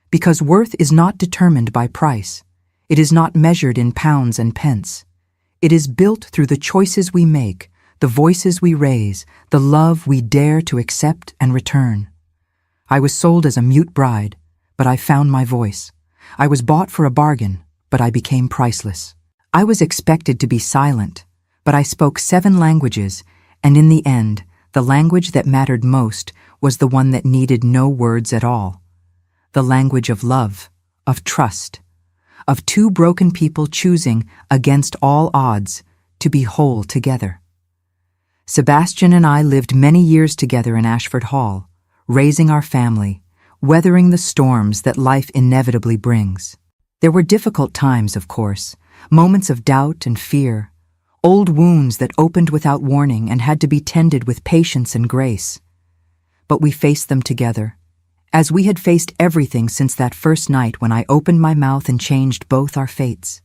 S1: Because worth is not determined by price. It is not measured in pounds and pence. It is built through the choices we make, the voices we raise, the love we dare to accept and return. I was sold as a mute bride, but I found my voice. I was bought for a bargain, but I became priceless. I was expected to be silent, but I spoke 7 languages, and in the end, the language that mattered most was the one that needed no words at all. The language of love, of trust, of 2 broken people choosing, against all odds, to be whole together. Sebastian and I lived many years together in Ashford Hall, raising our family, weathering the storms that life inevitably brings. There were difficult times, of course, moments of doubt and fear, old wounds that opened without warning and had to be tended with patience and grace. But we faced them together, as we had faced everything since that first night when I opened my mouth and changed both our fates.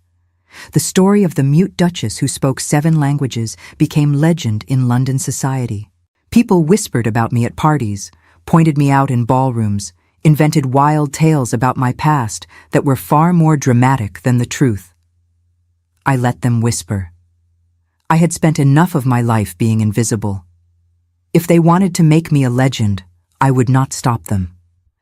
S1: The story of the mute duchess who spoke 7 languages became legend in London society. People whispered about me at parties, pointed me out in ballrooms, invented wild tales about my past that were far more dramatic than the truth. I let them whisper. I had spent enough of my life being invisible. If they wanted to make me a legend, I would not stop them.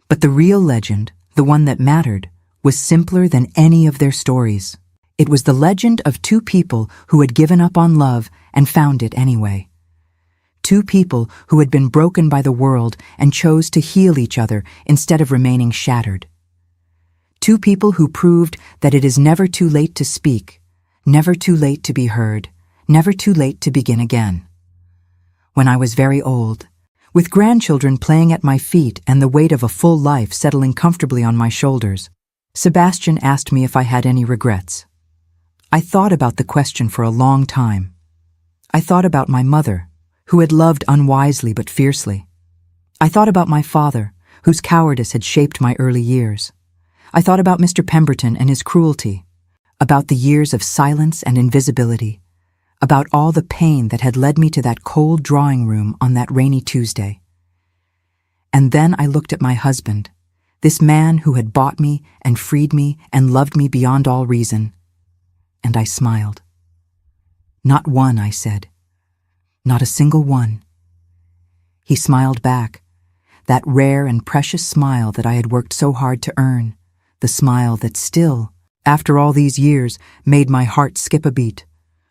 S1: But the real legend, the one that mattered, was simpler than any of their stories. It was the legend of 2 people who had given up on love and found it anyway. 2 people who had been broken by the world and chose to heal each other instead of remaining shattered. 2 people who proved that it is never too late to speak, never too late to be heard, never too late to begin again. When I was very old, with grandchildren playing at my feet and the weight of a full life settling comfortably on my shoulders, Sebastian asked me if I had any regrets. I thought about the question for a long time. I thought about my mother, who had loved unwisely but fiercely. I thought about my father, whose cowardice had shaped my early years. I thought about Mr. Pemberton and his cruelty, about the years of silence and invisibility, about all the pain that had led me to that cold drawing room on that rainy Tuesday. And then I looked at my husband, this man who had bought me and freed me and loved me beyond all reason, and I smiled. Not one, I said. Not a single one. He smiled back, that rare and precious smile that I had worked so hard to earn, the smile that still, after all these years, made my heart skip a beat.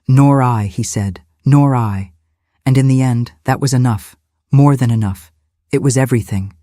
S1: Nor I, he said, nor I. And in the end, that was enough, more than enough. It was everything.